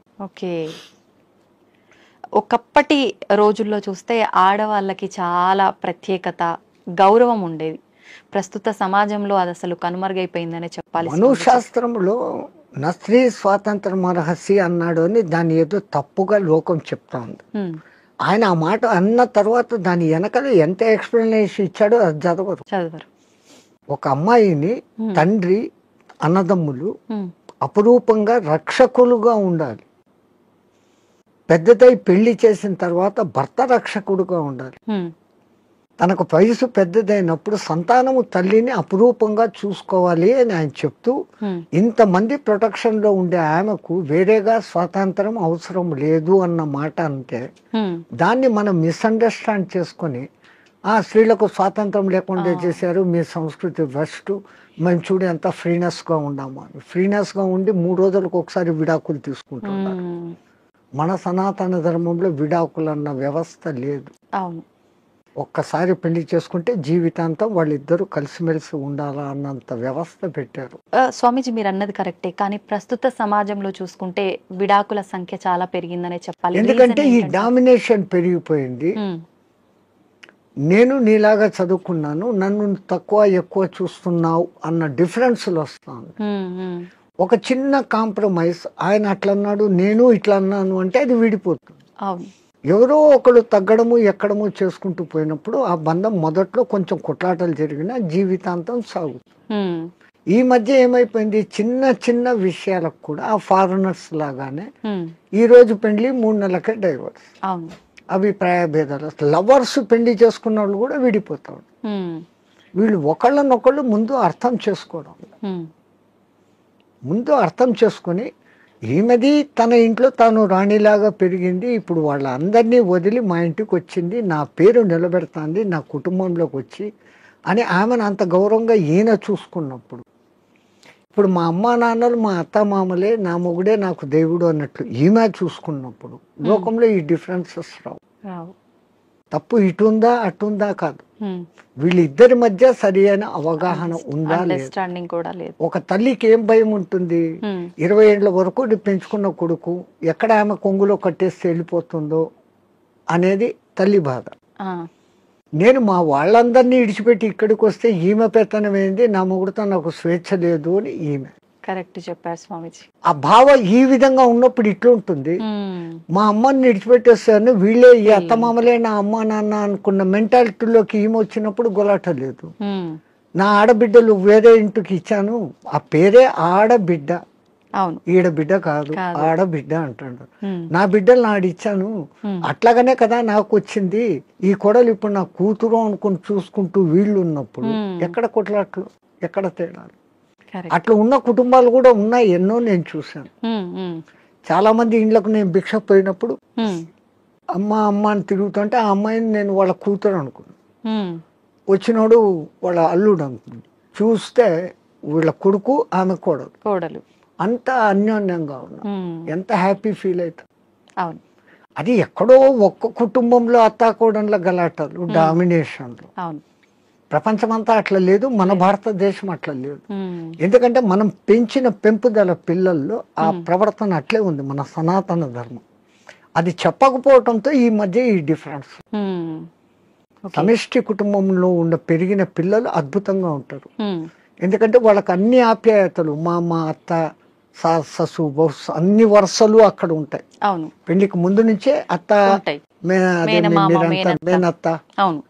ఒకప్పటి రోజుల్లో చూస్తే ఆడవాళ్ళకి చాలా ప్రత్యేకత, గౌరవం ఉండేది. ప్రస్తుత సమాజంలో అది అసలు కనుమరుగైపోయిందనే చెప్పాలి. మనుశాస్త్రంలో నా స్త్రీ స్వాతంత్రం రహస్య అన్నాడు అని దాన్ని ఏదో తప్పుగా లోకం చెప్తా ఉంది. ఆయన ఆ మాట అన్న తర్వాత దాని వెనకాల ఎంత ఎక్స్ప్లెనేషన్ ఇచ్చాడో అది చదవరు. ఒక అమ్మాయిని తండ్రి, అన్నదమ్ములు అపురూపంగా రక్షకులుగా ఉండాలి. పెద్దదై పెళ్లి చేసిన తర్వాత భర్త రక్షకుడుగా ఉండాలి. తనకు వయసు పెద్దదైనప్పుడు సంతానము తల్లిని అపురూపంగా చూసుకోవాలి అని ఆయన చెప్తూ, ఇంతమంది ప్రొటెక్షన్ లో ఉండే ఆమెకు వేరేగా స్వాతంత్రం అవసరం లేదు అన్న మాట అంటే, దాన్ని మనం మిస్అండర్స్టాండ్ చేసుకొని ఆ స్త్రీలకు స్వాతంత్రం లేకుండా చేశారు, మీ సంస్కృతి వెస్ట్, మేము చూడు ఎంత ఫ్రీనెస్ గా ఉన్నాము అని. ఫ్రీనెస్ గా ఉండి 3 రోజులకు ఒకసారి విడాకులు తీసుకుంటున్నారు. మన సనాతన ధర్మంలో విడాకులు అన్న వ్యవస్థ లేదు. ఒక్కసారి పెళ్లి చేసుకుంటే జీవితాంతం వాళ్ళిద్దరూ కలిసిమెలిసి ఉండాలా అన్నంత వ్యవస్థ పెట్టారు. స్వామీజీ, మీరు అన్నది కరెక్టే, కానీ ప్రస్తుత సమాజంలో చూసుకుంటే విడాకుల సంఖ్య చాలా పెరిగిందనే చెప్పాలి. ఎందుకంటే ఈ డామినేషన్ పెరిగిపోయింది. నేను నీలాగా చదువుకున్నాను, నన్ను తక్కువ ఎక్కువ చూస్తున్నావు అన్న డిఫరెన్స్లు వస్తాను. ఒక చిన్న కాంప్రమైజ్, ఆయన అట్లా అన్నాడు నేను ఇట్లా అన్నాను అంటే అది విడిపోతుంది. ఎవరో ఒకరు తగ్గడము ఎక్కడము చేసుకుంటూ పోయినప్పుడు ఆ బంధం మొదట్లో కొంచెం కొట్లాటలు జరిగినా జీవితాంతం సాగుతుంది. ఈ మధ్య ఏమైపోయింది, చిన్న చిన్న విషయాలకు కూడా ఆ ఫారినర్స్ లాగానే ఈ రోజు పెళ్లి 3 నెలలకే డైవర్స్. అవును. అభిప్రాయ భేదాలు, లవర్స్ పెళ్లి చేసుకున్న వాళ్ళు కూడా విడిపోతారు. వీళ్ళు ఒకళ్ళనొకళ్ళు ముందు అర్థం చేసుకోవడం, ముందు అర్థం చేసుకొని ఈమెది తన ఇంట్లో తాను రాణిలాగా పెరిగింది, ఇప్పుడు వాళ్ళందరినీ వదిలి మా ఇంటికి వచ్చింది, నా పేరు నిలబెడుతుంది నా కుటుంబంలోకి వచ్చి అని ఆమెను అంత గౌరవంగా ఈయన చూసుకున్నప్పుడు, ఇప్పుడు మా అమ్మా నాన్నలు మా అత్త మామలే, నా మొగుడే నాకు దేవుడు అన్నట్లు ఈమె చూసుకున్నప్పుడు లోకంలో ఈ డిఫరెన్సెస్ రావు. తప్పు ఇటుందా అటుందా కాదు, వీళ్ళిద్దరి మధ్య సరి అయిన అవగాహన ఉందా లేదు. ఒక తల్లికి ఏం భయం ఉంటుంది, 20 ఏళ్ల వరకు పెంచుకున్న కొడుకు ఎక్కడ ఆమె కొంగులో కట్టేసి వెళ్ళిపోతుందో అనేది తల్లి బాధ. నేను మా వాళ్ళందరినీ ఇడిచిపెట్టి ఇక్కడికి వస్తే ఈమె పెత్తనం ఏంది, నా మొగుడుతో నాకు స్వేచ్ఛ లేదు అని ఈమె. కరెక్ట్ చెప్పారు స్వామిజీ. ఆ భావ ఈ విధంగా ఉన్నప్పుడు ఇట్లా ఉంటుంది. మా అమ్మని విడిచిపెట్టేస్తాను, వీళ్ళే ఈ అత్తమామలే నా అమ్మ నాన్న అనుకున్న మెంటాలిటీలోకి ఈమె వచ్చినప్పుడు గొలాట లేదు. నా ఆడబిడ్డలు వేరే ఇంటికి ఇచ్చాను, ఆ పేరే ఆడబిడ్డ, ఈడబిడ్డ కాదు ఆడబిడ్డ అంటాడు. నా బిడ్డలు నాడిచ్చాను, అట్లాగనే కదా నాకు వచ్చింది, ఈ కొడలు ఇప్పుడు నా కూతురు అనుకుని చూసుకుంటూ వీళ్ళు ఉన్నప్పుడు ఎక్కడ కొట్లాట్లు, ఎక్కడ తేడాలు. అట్లా ఉన్న కుటుంబాలు కూడా ఉన్నాయి, ఎన్నో నేను చూశాను. చాలా మంది ఇండ్లకు నేను భిక్ష పోయినప్పుడు అమ్మ అమ్మ అని తిరుగుతుంటే ఆ అమ్మాయిని నేను వాళ్ళ కూతురు అనుకున్నాను, వచ్చినోడు వాళ్ళ అల్లుడు అనుకున్నాను, చూస్తే వీళ్ళ కొడుకు ఆమె కోడలు, అంత అన్యోన్యంగా ఉన్నా, ఎంత హ్యాపీ ఫీల్ అవుతాం. అది ఎక్కడో ఒక్క కుటుంబంలో అత్తాకోడన్ల గలాటలు, డామినేషన్లు. ప్రపంచమంతా అట్లా లేదు, మన భారతదేశం అట్లా లేదు. ఎందుకంటే మనం పెంచిన పెంపుదల పిల్లల్లో ఆ ప్రవర్తన అట్లే ఉంది, మన సనాతన ధర్మం. అది చెప్పకపోవడంతో ఈ మధ్య ఈ డిఫరెన్స్. సమిష్టి కుటుంబంలో ఉన్న పెరిగిన పిల్లలు అద్భుతంగా ఉంటారు, ఎందుకంటే వాళ్ళకి అన్ని ఆప్యాయతలు, మా అత్త ససు అన్ని వరుసలు అక్కడ ఉంటాయి. పెళ్లికి ముందు నుంచే అత్త, మేనత్త,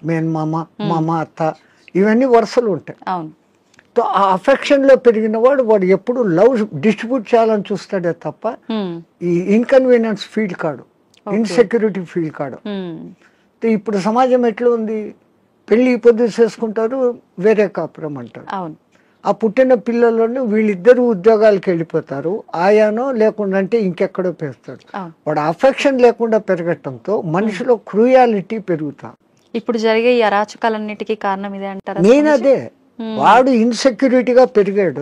మేనమామ, మామ, అత్త, ఇవన్నీ వరుసలు ఉంటాయి. ఆ అఫెక్షన్ లో పెరిగిన వాడు ఎప్పుడు లవ్ డిస్ట్రిబ్యూట్ చేయాలని చూస్తాడే తప్ప ఈ ఇన్కన్వీనియన్స్ ఫీల్ కాడు, ఇన్సెక్యూరిటీ ఫీల్ కాడు. ఇప్పుడు సమాజం ఎట్లా ఉంది, పెళ్లి పొద్దు చేసుకుంటారు, వేరే కాపురం అంటారు. ఆ పుట్టిన పిల్లలను వీళ్ళిద్దరు ఉద్యోగాలకు వెళ్ళిపోతారు, ఆయానో లేకుండా అంటే ఇంకెక్కడో పెంచుతాడు. వాడు అఫెక్షన్ లేకుండా పెరగటంతో మనిషిలో క్రూయాలిటీ పెరుగుతా. ఇప్పుడు జరిగే ఈ అరాచకాలన్నిటికీ కారణం ఇదే అంటారా? నేను అదే, వాడు ఇన్సెక్యూరిటీగా పెరిగాడు,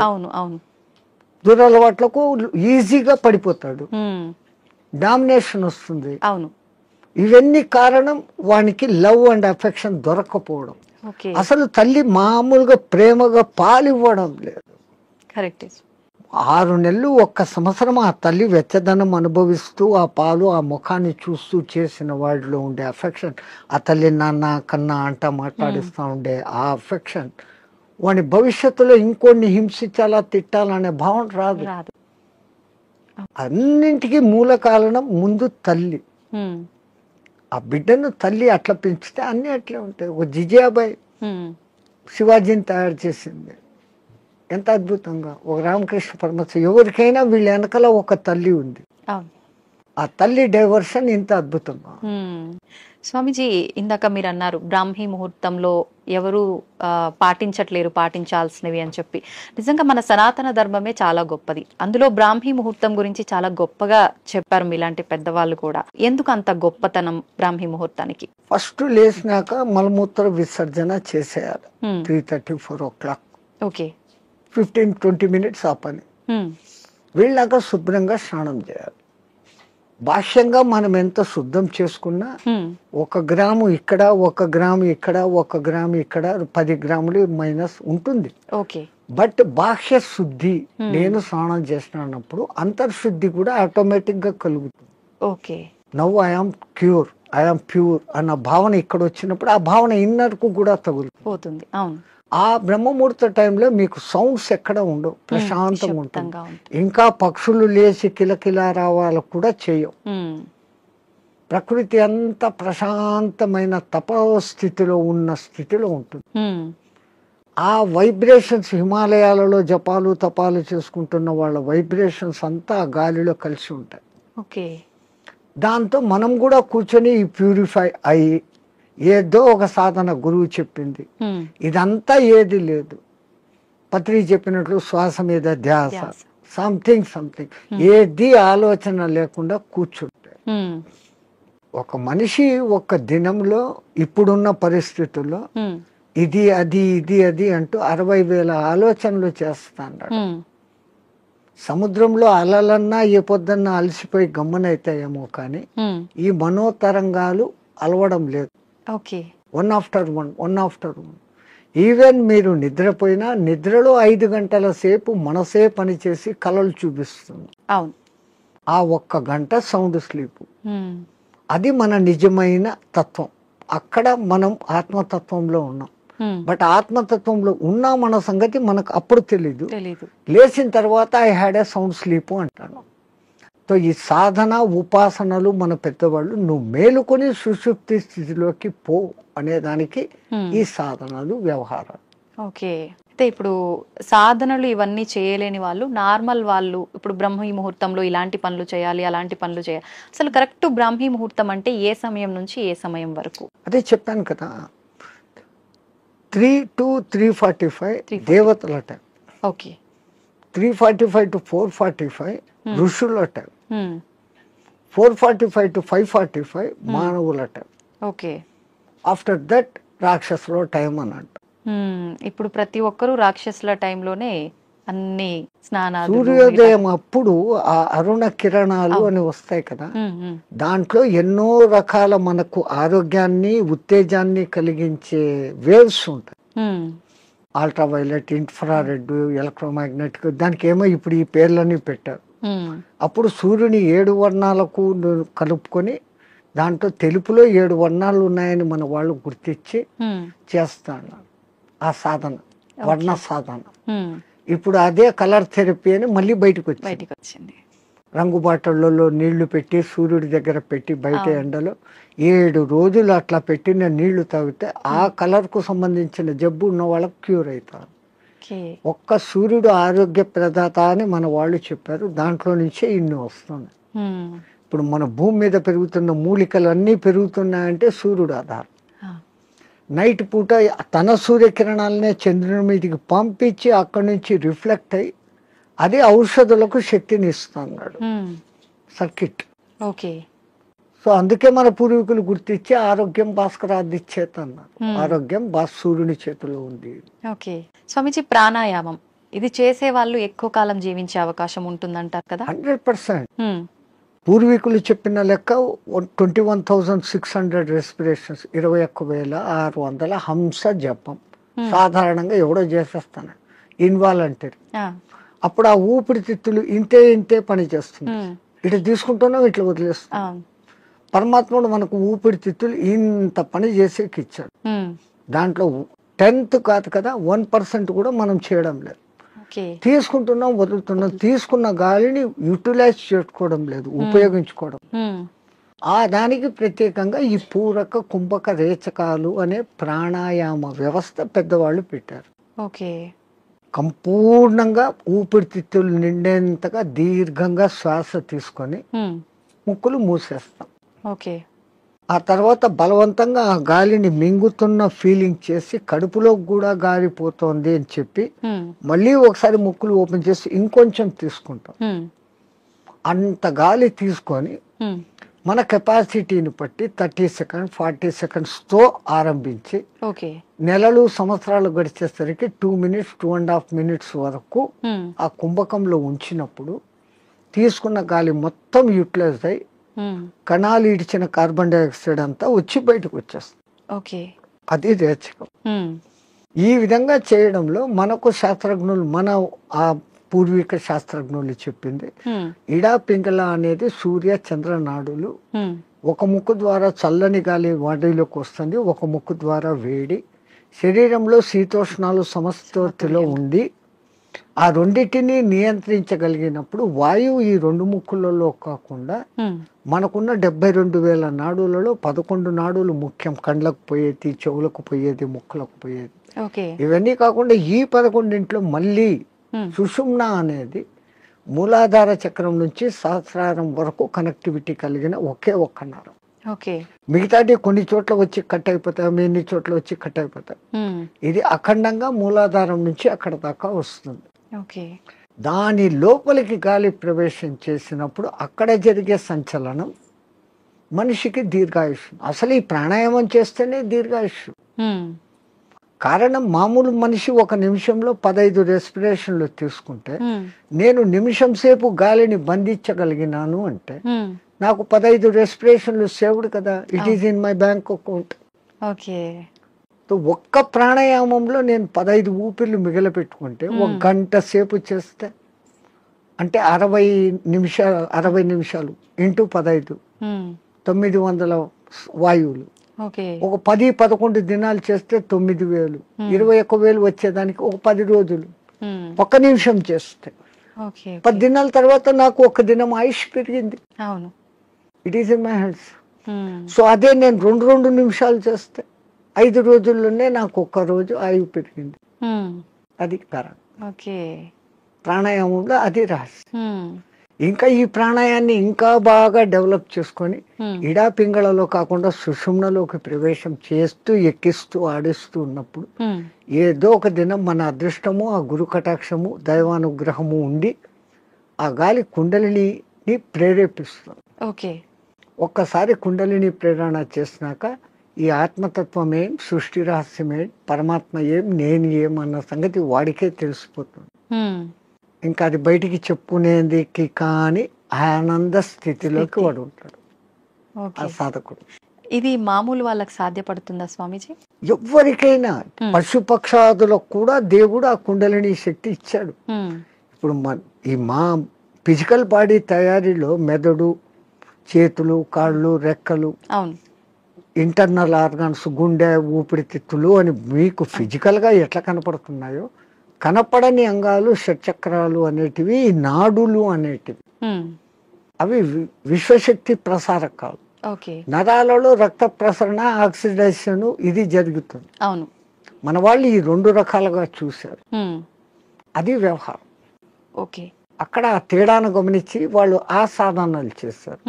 దురలవాట్లకు ఈజీగా పడిపోతాడు, డామినేషన్ వస్తుంది. ఇవన్నీ కారణం వానికి లవ్ అండ్ అఫెక్షన్ దొరకపోవడం. అసలు తల్లి మామూలుగా ప్రేమగా పాలు ఇవ్వడం లేదు. 6 నెలలు 1 సంవత్సరం ఆ తల్లి వెచ్చదనం అనుభవిస్తూ ఆ పాలు ఆ ముఖాన్ని చూస్తూ చేసిన వాడిలో ఉండే అఫెక్షన్, ఆ తల్లి నాన్న కన్నా అంట మాట్లాడిస్తూ ఉండే ఆ అఫెక్షన్ వాడి భవిష్యత్తులో ఇంకొన్ని హింసించాలా తిట్టాలనే భావన రాదు. అన్నింటికీ మూల కారణం ముందు తల్లి. ఆ బిడ్డను తల్లి అట్లా పెంచితే అన్ని అట్లే ఉంటాయి. ఒక జిజియాబాయి శివాజీని తయారు చేసింది ఎంత అద్భుతంగా, ఒక రామకృష్ణ పరమహంస, ఎవరికైనా వీళ్ళ వెనకాల ఒక తల్లి ఉంది. ఆ తల్లి డైవర్షన్ ఇంత అద్భుతంగా. స్వామిజీ, ఇందాక మీరు అన్నారు బ్రాహ్మీ ముహూర్తంలో ఎవరు పాటించట్లేరు పాటించాల్సినవి అని చెప్పి. నిజంగా మన సనాతన ధర్మమే చాలా గొప్పది, అందులో బ్రాహ్మీ ముహూర్తం గురించి చాలా గొప్పగా చెప్పారు మీలాంటి పెద్దవాళ్ళు కూడా. ఎందుకు అంత గొప్పతనం బ్రాహ్మీ ముహూర్తానికి? ఫస్ట్ లేచినాక మలమూత్ర విసర్జన చేసేయాలి 3:30-4 o'clock. 15-20 minutes ఆ పని. వీళ్ళాక శుభ్రంగా స్నానం చేయాలి. భాష్యంగా మనం ఎంత శుద్ధం చేసుకున్నా 1 గ్రాము ఇక్కడ, 1 గ్రాము ఇక్కడ, 1 గ్రాము ఇక్కడ, 10 గ్రాములు మైనస్ ఉంటుంది. బట్ బాహ్య శుద్ధి, నేను స్నానం చేసినప్పుడు అంతర్శుద్ధి కూడా ఆటోమేటిక్ గా కలుగుతుంది. నవ్ ఐఆమ్ ప్యూర్ అన్న భావన ఇక్కడ వచ్చినప్పుడు ఆ భావన ఇన్నర్ కు కూడా తగులుతుంది. ఆ బ్రహ్మముహూర్త టైంలో మీకు సౌండ్స్ ఎక్కడ ఉండవు, ప్రశాంతంగా ఉంటుంది. ఇంకా పక్షులు లేచి కిలకిలా రావాలకు కూడా చేయవు. ప్రకృతి అంత ప్రశాంతమైన తపస్థితిలో ఉన్న స్థితిలో ఉంటుంది. ఆ వైబ్రేషన్స్ హిమాలయాలలో జపాలు తపాలు చేసుకుంటున్న వాళ్ళ వైబ్రేషన్స్ అంతా ఆ గాలిలో కలిసి ఉంటాయి. ఓకే. దాంతో మనం కూడా కూర్చొని ప్యూరిఫై అయ్యి ఏదో ఒక సాధన గురువు చెప్పింది ఇదంతా ఏది లేదు. పత్రి చెప్పినట్లు శ్వాస మీద ధ్యాస, సంథింగ్ ఏది ఆలోచన లేకుండా కూర్చుంటే ఒక మనిషి ఒక దినంలో ఇప్పుడున్న పరిస్థితుల్లో ఇది అది అంటూ 60,000 ఆలోచనలు చేస్తాడు. సముద్రంలో అలలన్నా ఏ పొద్దున్నా అలసిపోయి గమ్మనైతాయేమో కానీ ఈ మనోతరంగాలు అలవడం లేదు. One after one. ఈవెన్ మీరు నిద్రపోయినా నిద్రలో 5 గంటల సేపు మనసే పనిచేసి కలలు చూపిస్తుంది. ఆ 1 గంట సౌండ్ స్లీప్. అది మన నిజమైన తత్వం. అక్కడ మనం ఆత్మతత్వంలో ఉన్నాం. బట్ ఆత్మతత్వంలో ఉన్న మన సంగతి మనకు అప్పుడు తెలీదు. లేచిన తర్వాత I had a sound sleep అంటాను. సో ఈ సాధన ఉపాసనలు మన పెద్దవాళ్ళు నువ్వు మేలుకొని సుషుప్తి స్థితిలోకి పో అనేదానికి ఈ సాధనలు వ్యవహారాలు. ఓకే. అయితే ఇప్పుడు సాధనలు ఇవన్నీ చేయలేని వాళ్ళు, నార్మల్ వాళ్ళు ఇప్పుడు బ్రహ్మీ ముహూర్తంలో ఇలాంటి పనులు చేయాలి, అలాంటి పనులు చేయాలి, అసలు కరెక్ట్ బ్రాహ్మీ ముహూర్తం అంటే ఏ సమయం నుంచి ఏ సమయం వరకు? అదే చెప్పాను కదా, 3 to 3:45 దేవతల టైం. ఓకే. 3:45 to 4:45 ఋషుల టైం. 4:45 to 5:45 మానవుల టైం. ఓకే. ఆఫ్టర్ దట్ రాక్షసుల టైం అన్నట్టు. ఇప్పుడు ప్రతి ఒక్కరూ రాక్షసుల టైంలోనే అన్ని స్నానాలు. సూర్యోదయం అప్పుడు ఆ అరుణ కిరణాలు అని వస్తాయి కదా, దాంట్లో ఎన్నో రకాల మనకు ఆరోగ్యాన్ని ఉత్తేజాన్ని కలిగించే వేవ్స్ ఉంటాయి. అల్ట్రావైలెట్, ఇన్ఫ్రారెడ్, ఎలక్ట్రోమాగ్నెటిక్, దానికి ఏమో ఇప్పుడు ఈ పేర్లన్నీ పెట్టారు. అప్పుడు సూర్యుని 7 వర్ణాలకు కలుపుకొని దాంట్లో తెలుపులో 7 వర్ణాలు ఉన్నాయని మన వాళ్ళు గుర్తించి చేస్తాను ఆ సాధన, వర్ణ సాధన. ఇప్పుడు అదే కలర్ థెరపీ అని మళ్ళీ బయటకు వచ్చింది. రంగు బాటళ్లలో నీళ్లు పెట్టి సూర్యుడి దగ్గర పెట్టి బయట ఎండలో 7 రోజులు అట్లా పెట్టిన నీళ్లు తాగితే ఆ కలర్ కు సంబంధించిన జబ్బు ఉన్న వాళ్ళకి క్యూర్ అవుతారు. ఒక్క సూర్యుడు ఆరోగ్య ప్రదాత అని మన వాళ్ళు చెప్పారు. దాంట్లో నుంచే ఇన్ని వస్తున్నాయి. ఇప్పుడు మన భూమి మీద పెరుగుతున్న మూలికలు అన్నీ పెరుగుతున్నాయంటే సూర్యుడు ఆధారం. నైట్ పూట తన సూర్యకిరణాలనే చంద్రుని మీదకి పంపించి అక్కడి నుంచి రిఫ్లెక్ట్ అయ్యి అది ఔషధులకు శక్తిని ఇస్తున్నాడు సర్కిట్. ఓకే. సో అందుకే మన పూర్వీకులు గుర్తించి ఆరోగ్యం భాస్కరాది చేత అన్నారు. ఆరోగ్యం సూర్యుని చేతిలో ఉంది. ఓకే. స్వామిజీ, ప్రాణాయామం ఇది చేసే వాళ్ళు ఎక్కువ కాలం జీవించే అవకాశం ఉంటుందంటారు కదా? 100%. పూర్వీకులు చెప్పిన లెక్క 21,600 రెస్పిరేషన్స్, 21,600 హంస జపం సాధారణంగా ఎవడో చేసేస్తాను ఇన్వాలంటరీ. అప్పుడు ఆ ఊపిరితిత్తులు ఇంతే పని చేస్తుంది. ఇట్లా తీసుకుంటున్నాం, ఇట్లా వదిలేస్తున్నాం. పరమాత్ముడు మనకు ఊపిరితిత్తులు ఇంత పని చేసేకి ఇచ్చాడు. దాంట్లో 10th కాదు కదా, 1% కూడా మనం చేయడం లేదు. తీసుకుంటున్నాం, వదులుతున్నాం. తీసుకున్న గాలిని యూటిలైజ్ చేసుకోవడం లేదు, ఉపయోగించుకోవడం. ఆ దానికి ప్రత్యేకంగా ఈ పూరక కుంభక రేచకాలు అనే ప్రాణాయామ వ్యవస్థ పెద్దవాళ్ళు పెట్టారు. ఓకే. సంపూర్ణంగా ఊపిరితిత్తులు నిండేంతగా దీర్ఘంగా శ్వాస తీసుకొని ముక్కులు మూసేస్తాం. ఓకే. ఆ తర్వాత బలవంతంగా ఆ గాలిని మింగుతున్న ఫీలింగ్ చేసి కడుపులో కూడా గాలి పోతోంది అని చెప్పి మళ్ళీ ఒకసారి ముక్కులు ఓపెన్ చేసి ఇంకొంచెం తీసుకుంటాం. అంత గాలి తీసుకొని మన కెపాసిటీని బట్టి 30 seconds 40 seconds తో ఆరంభించి నెలలు సంవత్సరాలు గడిచేసరికి 2 minutes 2.5 minutes వరకు ఆ కుంభకంలో ఉంచినప్పుడు తీసుకున్న గాలి మొత్తం యూటిలైజ్ అయి కణాలు ఇడిచిన కార్బన్ డైఆక్సైడ్ అంతా వచ్చి బయటకు వచ్చేస్తుంది. అది రేచకం. ఈ విధంగా చేయడంలో మనకు శాస్త్రజ్ఞులు, మన ఆ పూర్వీక శాస్త్రజ్ఞులు చెప్పింది ఇడా పింగళ అనేది సూర్య చంద్ర నాడులు. ఒక ముక్కు ద్వారా చల్లని గాలి బాడీలోకి వస్తుంది, ఒక ముక్కు ద్వారా వేడి. శరీరంలో శీతోష్ణాలు సమస్థితిలో ఉండి ఆ రెండింటిని నియంత్రించగలిగినప్పుడు వాయువు ఈ రెండు ముక్కులలో కాకుండా మనకున్న 72,000 నాడులలో 11 నాడులు ముఖ్యం. కండ్లకు పోయేది, చెవులకు పోయేది, ముక్కులకు పోయేది. ఇవన్నీ కాకుండా ఈ 11 మళ్ళీ సుషుమ్న అనేది మూలాధార చక్రం నుంచి సహస్రారం వరకు కనెక్టివిటీ కలిగిన ఒకే ఒక్క నరం. మిగతాది కొన్ని చోట్ల వచ్చి కట్ అయిపోతాయి, ఎన్ని చోట్ల వచ్చి కట్ అయిపోతాయి. ఇది అఖండంగా మూలాధారం నుంచి అక్కడ దాకా వస్తుంది. దాని లోపలికి గాలి ప్రవేశం చేసినప్పుడు అక్కడ జరిగే సంచలనం మనిషికి దీర్ఘాయుష్. అసలు ఈ ప్రాణాయామం చేస్తేనే దీర్ఘాయుష్. కారణం మామూలు మనిషి ఒక నిమిషంలో 15 రెస్పిరేషన్లు తీసుకుంటే నేను నిమిషం సేపు గాలిని బంధించగలిగినాను అంటే నాకు 15 రెస్పిరేషన్లు సేవ్డ్ కదా. It is in my bank account. ఒక్క ప్రాణాయామంలో నేను 15 ఊపిర్లు మిగిలిపెట్టుకుంటే 1 గంట సేపు చేస్తే అంటే 60 నిమిషాలు ఇంటూ 15 900 వాయువులు. ఒక 10-11 దినాలు చేస్తే 9,000, 21,000 వచ్చేదానికి ఒక 10 రోజులు 1 నిమిషం చేస్తే 10 దినాల తర్వాత నాకు 1 దినం ఆయుష్ పెరిగింది. It is in my hands. So అదే నేను 2 నిమిషాలు చేస్తే 5 రోజుల్లోనే నాకు 1 రోజు ఆయువు పెరిగింది. అది కారణం. ప్రాణాయామంలో అది రహస్యం. ఇంకా ఈ ప్రాణాయాన్ని ఇంకా బాగా డెవలప్ చేసుకొని ఇడా పింగళలో కాకుండా సుషుమ్నలోకి ప్రవేశం చేస్తూ ఎక్కిస్తూ ఆడిస్తూ ఉన్నప్పుడు ఏదో ఒక దినం మన అదృష్టము, ఆ గురు కటాక్షము, దైవానుగ్రహము ఉండి ఆ గాలి కుండలిని ప్రేరేపిస్తుంది. ఒక్కసారి కుండలిని ప్రేరణ చేసినాక ఈ ఆత్మతత్వం ఏం, సృష్టి రహస్యం ఏం, పరమాత్మ ఏం, నేను ఏం అన్న సంగతి వాడికే తెలిసిపోతుంది. ఇంకా అది బయటికి చెప్పుకునేందుకు కానీ ఆనంద స్థితిలోకి వాడు ఉంటాడు ఆ సాధకుడు. ఇది మామూలు వాళ్ళకి సాధ్యపడుతుందా స్వామీజీ? ఎవరికైనా, పశుపక్షాదులకు కూడా దేవుడు ఆ కుండలిని శక్తి ఇచ్చాడు. ఇప్పుడు ఈ మా ఫిజికల్ బాడీ తయారీలో మెదడు, చేతులు, కాళ్ళు, రెక్కలు, ఇంటర్నల్ ఆర్గాన్స్, గుండె, ఊపిరితిత్తులు అని మీకు ఫిజికల్గా ఎట్లా కనపడుతున్నాయో కనపడని అంగాలు, షట్చక్రాలు అనేటివి, నాడులు అనేటివి, అవి విశ్వశక్తి ప్రసారకాలు. నరాలలో రక్త ప్రసరణ, ఆక్సిడేషన్ ఇది జరుగుతుంది. మన వాళ్ళు ఈ 2 రకాలుగా చూశారు. అది వ్యవహారం. అక్కడ ఆ తేడాను గమనించి వాళ్ళు ఆ సాధనాలు చేశారు.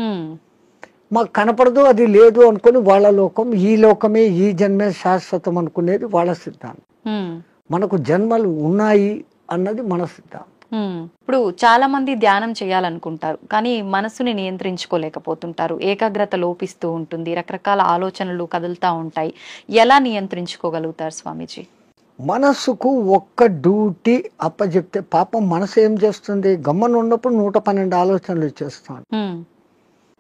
మాకు కనపడదు, అది లేదు అనుకుని వాళ్ళ లోకం, ఈ లోకమే, ఈ జన్మే శాశ్వతం అనుకునేది వాళ్ళ సిద్ధాంతం. మనకు జన్మలు ఉన్నాయి అన్నది మన సిద్ధాంతం. ఇప్పుడు చాలా మంది ధ్యానం చేయాలనుకుంటారు, కానీ మనసుని నియంత్రించుకోలేకపోతుంటారు. ఏకాగ్రత లోపిస్తూ ఉంటుంది, రకరకాల ఆలోచనలు కదులుతూ ఉంటాయి. ఎలా నియంత్రించుకోగలుగుతారు స్వామీజీ? మనసుకు ఒక్క డ్యూటీ అప్పచెప్తే పాపం మనసు ఏం చేస్తుంది? గమ్మన ఉన్నప్పుడు 112 ఆలోచనలు చేస్తాను.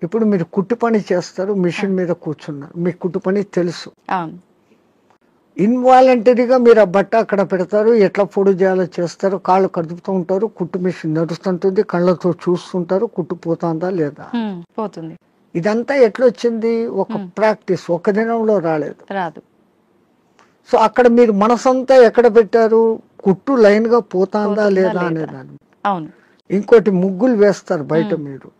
ఇప్పుడు మీరు కుట్టు పని చేస్తారు, మిషన్ మీద కూర్చున్నారు, మీకు కుట్టు పని తెలుసు. ఇన్వాలంటరీగా మీరు ఆ బట్ట అక్కడ పెడతారు, ఎట్లా పొడి చేయాలో చేస్తారు, కాళ్ళు కదుపుతూ ఉంటారు, కుట్టు మిషన్ నడుస్తుంటుంది, కళ్ళతో చూస్తుంటారు, కుట్టు పోతుందా లేదా పోతుంది. ఇదంతా ఎట్లొచ్చింది? ఒక ప్రాక్టీస్, ఒక దినంలో రాదు. సో అక్కడ మీరు మనసంతా ఎక్కడ పెట్టారు? కుట్టు లైన్ గా పోతుందా లేదా అనేదాన్ని. ఇంకోటి ముగ్గులు వేస్తారు బయట, మీరు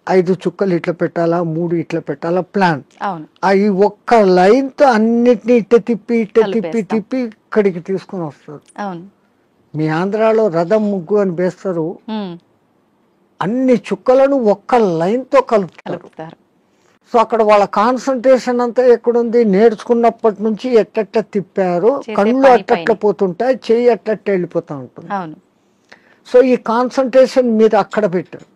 5 చుక్కలు ఇట్లా పెట్టాలా, 3 ఇట్లా పెట్టాలా ప్లాన్. ఈ ఒక్క లైన్ తో అన్నిటినీ ఇట్ట తిప్పి ఇక్కడికి తీసుకొని వస్తారు. మీ ఆంధ్రాలో రథం ముగ్గు అని వేస్తారు, అన్ని చుక్కలను ఒక్క లైన్ తో కలుపుతారు. సో అక్కడ వాళ్ళ కాన్సన్ట్రేషన్ అంతా ఎక్కడుంది? నేర్చుకున్నప్పటి నుంచి ఎట్ట తిప్పారు, కళ్ళు అట్ట పోతుంటాయి, చెయ్యి అట్ట వెళ్ళిపోతా ఉంటుంది. సో ఈ కాన్సన్ట్రేషన్ మీరు అక్కడ పెట్టారు.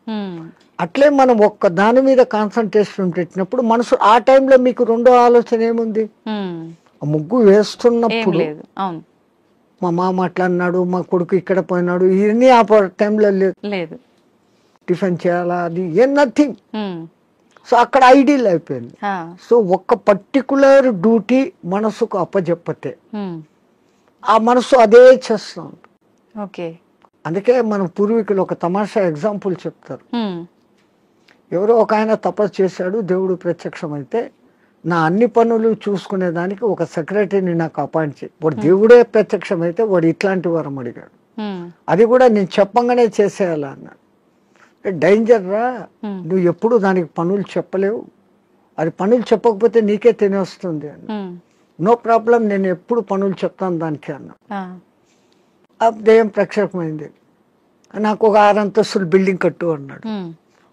అట్లే మనం ఒక్క దాని మీద కాన్సన్ట్రేషన్ పెట్టినప్పుడు మనసు ఆ టైంలో మీకు 2వ ఆలోచన ఏముంది? ముగ్గు వేస్తున్నప్పుడు మా మామ అట్లా అన్నాడు, మా కొడుకు ఇక్కడ పోయినాడు, ఇవన్నీ ఆ టైంలో లేదు. టిఫిన్ చేయాలా, అది నథింగ్. సో అక్కడ ఐడియల్ అయిపోయింది. సో ఒక్క పర్టికులర్ డ్యూటీ మనసుకు అప్పచెప్పతే ఆ మనసు అదే చేస్తూ ఉంటుంది. అందుకే మన పూర్వీకులు ఒక తమాషా ఎగ్జాంపుల్ చెప్తారు. ఎవరో ఒక ఆయన తపస్సు చేశాడు, దేవుడు ప్రత్యక్షమైతే నా అన్ని పనులు చూసుకునేదానికి ఒక సెక్రటరీని నాకు అపాయింట్ చేయి. వాడు దేవుడే ప్రత్యక్షమైతే వాడు ఇట్లాంటి వరం అడిగాడు. అది కూడా నేను చెప్పంగానే చేసేయాలా అన్నాడు. డేంజర్ రా, నువ్వు ఎప్పుడు దానికి పనులు చెప్పలేవు, అది పనులు చెప్పకపోతే నీకే తినేస్తుంది అన్న. నో ప్రాబ్లం, నేను ఎప్పుడు పనులు చెప్తాను దానికి అన్నా. ఆ దెయ్యం ప్రక్షేపమైంది. నాకు ఒక 6 అంతస్తులు బిల్డింగ్ కట్టు అన్నాడు.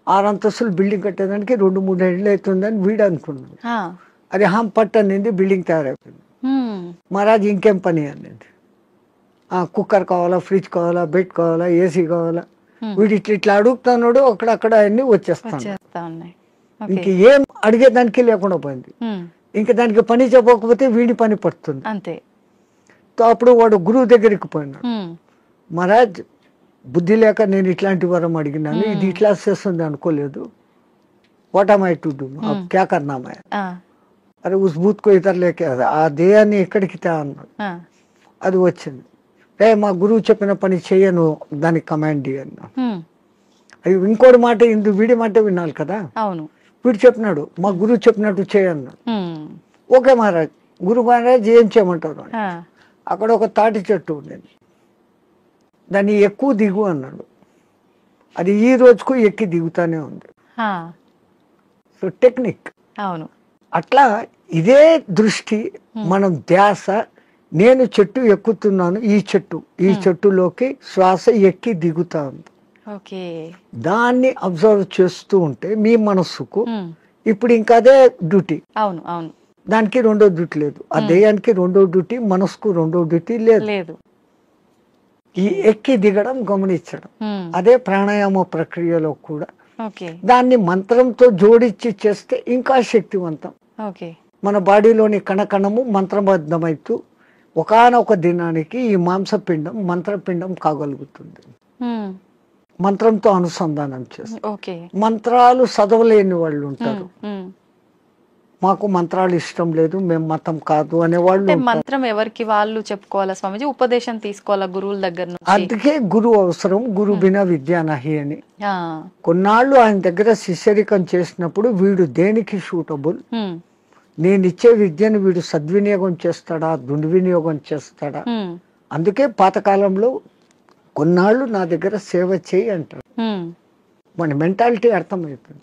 6 అంతస్తులు బిల్డింగ్ కట్టేదానికి 2-3 ఏళ్ళు అవుతుందని వీడు అనుకున్నాడు. అది పట్టు అనింది, బిల్డింగ్ తయారైపోయింది. మహారాజ్ ఇంకేం పని అనింది. కుక్కర్ కావాలా, ఫ్రిడ్జ్ కావాలా, బెడ్ కావాలా, ఏసీ కావాలా, వీడు ఇట్లా అడుగుతున్నాడు. అక్కడక్కడ అన్ని వచ్చేస్తాను. ఇంక ఏం అడిగేదానికి లేకుండా పోయింది. ఇంకా దానికి పని చెప్పకపోతే వీడి పని పడుతుంది అంతే. అప్పుడు వాడు గురువు దగ్గరికి పోయినాడు. మహారాజ్, బుద్ధి లేక నేను ఇట్లాంటి వరం అడిగినాను, ఇది ఇట్లా చేస్తుంది అనుకోలేదు. What am I to do, క్యా కర్నా మై? అరే ఉస్ భూత్ కో ఇతర్ లేకే, ఆ దేయాన్ని ఎక్కడికి తా అన్నాడు. అది వచ్చింది. మా గురువు చెప్పిన పని చెయ్యను, దానికి కమాండ్ అన్నా. అది ఇంకోటి మాట, వీడి మాట వినాలి కదా. అవును, వీడు చెప్పినాడు, మా గురువు చెప్పినట్టు చేయన్నాడు. ఓకే మహారాజ్, గురు మహారాజ్ ఏం చేయమంటారు? అక్కడ ఒక తాటి చెట్టు ఉండేది, దాన్ని ఎక్కువ దిగు అన్నాడు. అది ఈ రోజుకు ఎక్కి దిగుతానే ఉంది. So technique. అవును, అట్లా ఇదే దృష్టి, మనం ధ్యాస, నేను చెట్టు ఎక్కుతున్నాను, ఈ చెట్టులోకి శ్వాస ఎక్కి దిగుతా ఉంది. దాన్ని అబ్జర్వ్ చేస్తూ ఉంటే మీ మనస్సుకు ఇప్పుడు ఇంకా అదే డ్యూటీ. అవును అవును, దానికి రెండో డ్యూటీ లేదు. ఆ దెయ్యానికి రెండో డ్యూటీ, మనసుకు రెండో డ్యూటీ లేదు. ఈ ఎక్కి దిగడం గమనించడం, అదే ప్రాణాయామ ప్రక్రియలో కూడా. దాన్ని మంత్రంతో జోడించి చేస్తే ఇంకా శక్తివంతం. మన బాడీలోని కణకణము మంత్రబద్ధమైతూ ఒకానొక దినానికి ఈ మాంసపిండం మంత్రపిండం కాగలుగుతుంది. మంత్రంతో అనుసంధానం చేస్తారు. మంత్రాలు చదవలేని వాళ్ళు ఉంటారు, మాకు మంత్రాలు ఇష్టం లేదు, మేము మతం కాదు అనేవాళ్ళు. మంత్రం ఎవరికి వాళ్ళు చెప్పుకోవాలా స్వామిజీ, ఉపదేశం తీసుకోవాలా గురువుల దగ్గర నుంచి. అందుకే గురువు అవసరం, గురు బినా విద్యా నహి అని. కొన్నాళ్ళు ఆయన దగ్గర శిష్యరికం చేసినప్పుడు వీడు దేనికి సూటబుల్, నేను ఇచ్చే విద్యను వీడు సద్వినియోగం చేస్తాడా, దుర్వినియోగం చేస్తాడా. అందుకే పాతకాలంలో కొన్నాళ్ళు నా దగ్గర సేవ చేయి అంటారు. మన మెంటాలిటీ అర్థమవుతుంది.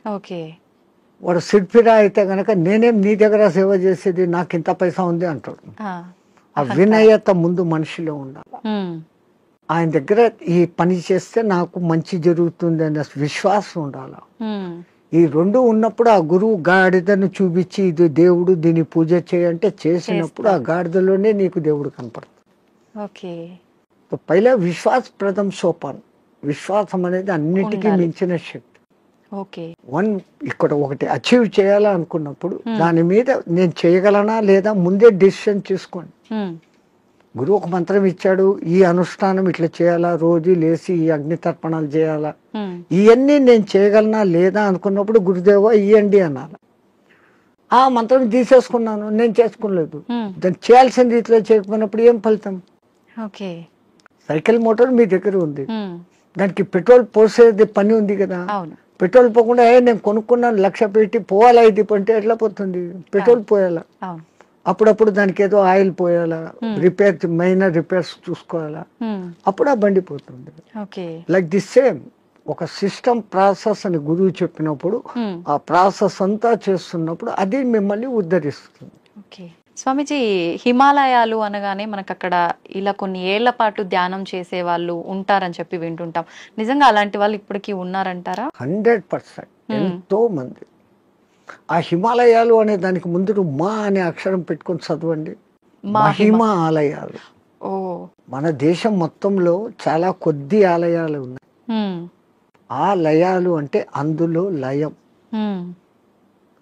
వాడు సిడ్ఫిరా అయితే గనక నేనేం నీ దగ్గర సేవ చేసేది, నాకు ఇంత పైసా ఉంది అంటాడు. ఆ వినయత ముందు మనిషిలో ఉండాలి. ఆయన దగ్గర ఈ పని చేస్తే నాకు మంచి జరుగుతుంది అనే విశ్వాసం ఉండాలి. ఈ రెండు ఉన్నప్పుడు ఆ గురువు గాడిదను చూపించి ఇది దేవుడు, దీని పూజ చేయంటే చేసినప్పుడు ఆ గాడిదలోనే నీకు దేవుడు కనపడుతుంది. పైలా విశ్వాస ప్రథం సోపాన్. విశ్వాసం అనేది అన్నిటికీ మించిన శక్తి. ఇక్కడ ఒకటి అచీవ్ చేయాలనుకున్నప్పుడు దాని మీద నేను చేయగలనా లేదా ముందే డిసిషన్ చేసుకోండి. గురువు ఒక మంత్రం ఇచ్చాడు, ఈ అనుష్ఠానం ఇట్లా చేయాలా, రోజు లేచి ఈ అగ్ని తర్పణాలు చేయాలా, ఇవన్నీ నేను చేయగలనా లేదా అనుకున్నప్పుడు గురుదేవా ఇయ్యండి అనాలి. ఆ మంత్రం తీసేసుకున్నాను, నేను చేసుకోలేదు, దాన్ని చేయాల్సిన రీతిలో చేయకపోయినప్పుడు ఏం ఫలితం? సైకిల్ మోటార్ మీ దగ్గర ఉంది, దానికి పెట్రోల్ పోసేది పని ఉంది కదా. పెట్రోల్ పోకుండా నేను కొనుక్కున్నాను 1,00,000 పెట్టి పోవాలా, ఇది అంటే ఎట్లా పోతుంది? పెట్రోల్ పోయాలా, అప్పుడప్పుడు దానికి ఏదో ఆయిల్ పోయాలా, మైనర్ రిపేర్స్ చూసుకోవాలా, అప్పుడు ఆ బండి పోతుంది. లైక్ దిస్ సేమ్ ఒక సిస్టమ్ ప్రాసెస్ అని గురువు చెప్పినప్పుడు ఆ ప్రాసెస్ అంతా చేస్తున్నప్పుడు అది మిమ్మల్ని ఉద్ధరిస్తుంది. స్వామిజీ, హిమాలయాలు అనగానే మనకు అక్కడ ఇలా కొన్ని ఏళ్ల పాటు ధ్యానం చేసే వాళ్ళు ఉంటారని చెప్పి వింటుంటాం. నిజంగా అలాంటి వాళ్ళు ఇప్పటికీ ఉన్నారంటారా? 100%. ఎంతో మంది. ఆ హిమాలయాలు అనే దానికి ముందు మా అనే అక్షరం పెట్టుకొని చదవండి. మహిమ ఆలయాలు. మన దేశం మొత్తంలో చాలా కొద్ది ఆలయాలు ఉన్నాయి. ఆ లయాలు అంటే అందులో లయం.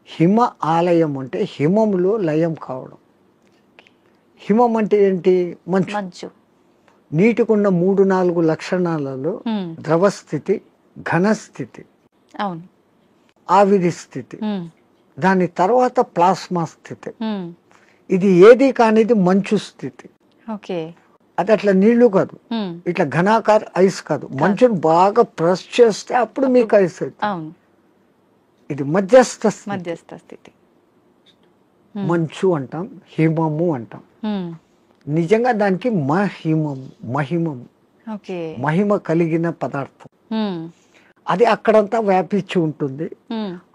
హిమ ఆలయం అంటే హిమములో లయం కావడం. హిమం అంటే ఏంటి? మంచు. నీటికున్న 3-4 లక్షణాలలో ద్రవస్థితి, ఘనస్థితి, ఆవిరి స్థితి, దాని తర్వాత ప్లాస్మా స్థితి. ఇది ఏది కానిది మంచు స్థితి. అది అట్లా నీళ్లు కాదు, ఇట్లా ఘనాకార ఐస్ కాదు. మంచును బాగా ప్రెస్ చేస్తే అప్పుడు మీకు ఐస్ అవుతుంది. ఇది మధ్యస్థ స్థితి. మంచు అంటాం, హిమము అంటాం. నిజంగా దానికి మహిమం. ఓకే. మహిమ కలిగిన పదార్థం. అది అక్కడంతా వ్యాపించి ఉంటుంది.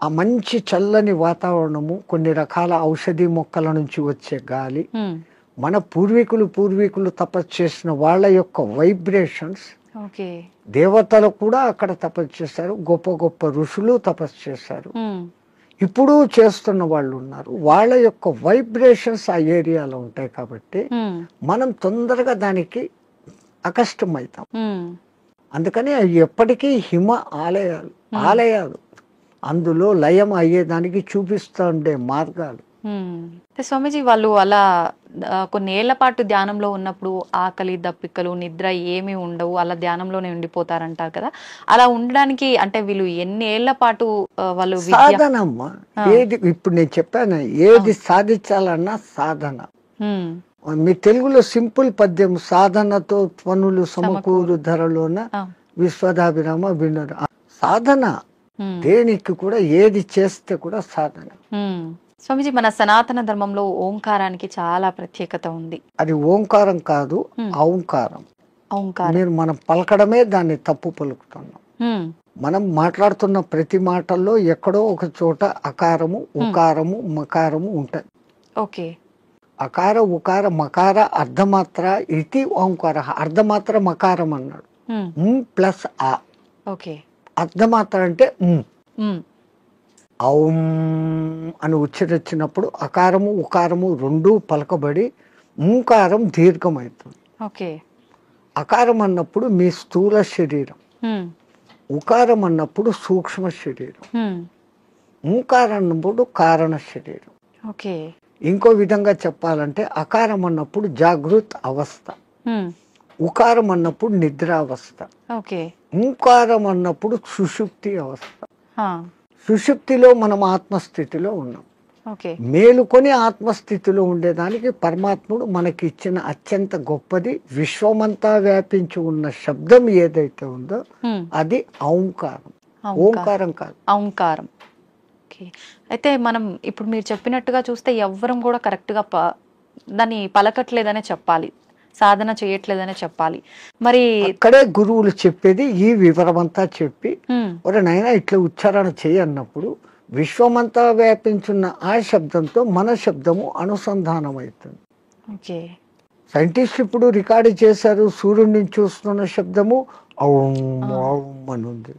ఆ మంచి చల్లని వాతావరణము, కొన్ని రకాల ఔషధి మొక్కల నుంచి వచ్చే గాలి, మన పూర్వీకులు తపస్సు చేసిన వాళ్ళ యొక్క వైబ్రేషన్స్. ఓకే. దేవతలు కూడా అక్కడ తపస్సు చేశారు, గొప్ప గొప్ప ఋషులు తపస్సు చేశారు, ఇప్పుడు చేస్తున్న వాళ్ళు ఉన్నారు. వాళ్ళ యొక్క వైబ్రేషన్స్ ఆ ఏరియాలో ఉంటాయి కాబట్టి మనం తొందరగా దానికి అకష్టమవుతాం. అందుకని అవి ఎప్పటికీ హిమ ఆలయాలు అందులో లయం అయ్యేదానికి చూపిస్తూ ఉండే మార్గాలు. స్వామీజీ, వాళ్ళు అలా కొన్ని ఏళ్ల పాటు ధ్యానంలో ఉన్నప్పుడు ఆకలి, దప్పికలు, నిద్ర ఏమీ ఉండవు, అలా ధ్యానంలోనే ఉండిపోతారంటారు కదా. అలా ఉండడానికి అంటే వీళ్ళు ఎన్ని ఏళ్ల పాటు వాళ్ళు సాధనమ్మా. ఏది ఇప్పుడు నేను చెప్పాను, ఏది సాధించాలన్నా సాధన. మీ తెలుగులో సింపుల్ పద్యం, సాధనతో పనులు సమకూరు ధరలోన విశ్వదాభిరామ వినరు. సాధన దేనికి కూడా, ఏది చేస్తే కూడా సాధన. స్వామిజీ, మన సనాతన ధర్మంలో ఓంకారానికి చాలా ప్రత్యేకత ఉంది. అది ఓంకారం కాదు, ఔంకారం. మీరు మనం పలకడమే దాన్ని తప్పు పలుకుతున్నాం. మనం మాట్లాడుతున్న ప్రతి మాటల్లో ఎక్కడో ఒక చోట అకారము, ఉకారము, మకారము ఉంటాయి. ఓకే. అకార, ఉకార, మకార, అర్ధమాత్ర ఇది ఓంకార. అర్ధమాత్ర మకారం అన్నాడు, ప్లస్ ఆ. ఓకే. అర్ధమాత్ర అంటే ఔం అని ఉచ్చరించినప్పుడు అకారము ఉకారము రెండూ పలకబడి ఓంకారం దీర్ఘమవుతుంది. ఓకే. అకారం అన్నప్పుడు మీ స్థూల శరీరం, ఉకారం అన్నప్పుడు సూక్ష్మ శరీరం, ఓంకారం అన్నప్పుడు కారణ శరీరం. ఓకే. ఇంకో విధంగా చెప్పాలంటే అకారం అన్నప్పుడు జాగృత్ అవస్థ, ఉకారం అన్నప్పుడు నిద్రావస్థ, ఓంకారం అన్నప్పుడు సుషుప్తి అవస్థ. సుషుప్తిలో మనం ఆత్మస్థితిలో ఉన్నాం. మేలుకొని ఆత్మస్థితిలో ఉండేదానికి పరమాత్ముడు మనకి ఇచ్చిన అత్యంత గొప్పది, విశ్వమంతా వ్యాపించి ఉన్న శబ్దం ఏదైతే ఉందో అది ఓంకారం. ఓంకారం కాదు, ఓంకారం. అయితే మనం ఇప్పుడు మీరు చెప్పినట్టుగా చూస్తే ఎవ్వరం కూడా కరెక్ట్ గా దాన్ని పలకట్లేదనే చెప్పాలి, సాధన చేయట్లేదనే చెప్పాలి. మరి ఇక్కడే గురువులు చెప్పేది ఈ వివరమంతా చెప్పి, ఒరే నాయనా ఇట్లా ఉచ్చారణ చేయన్నప్పుడు విశ్వమంతా వ్యాపించున్న ఆ శబ్దంతో మన శబ్దము అనుసంధానం అవుతుంది. సైంటిస్ట్ ఇప్పుడు రికార్డు చేశారు, సూర్యుడి నుంచి చూస్తున్న శబ్దము ఔం ఔం అని ఉంది,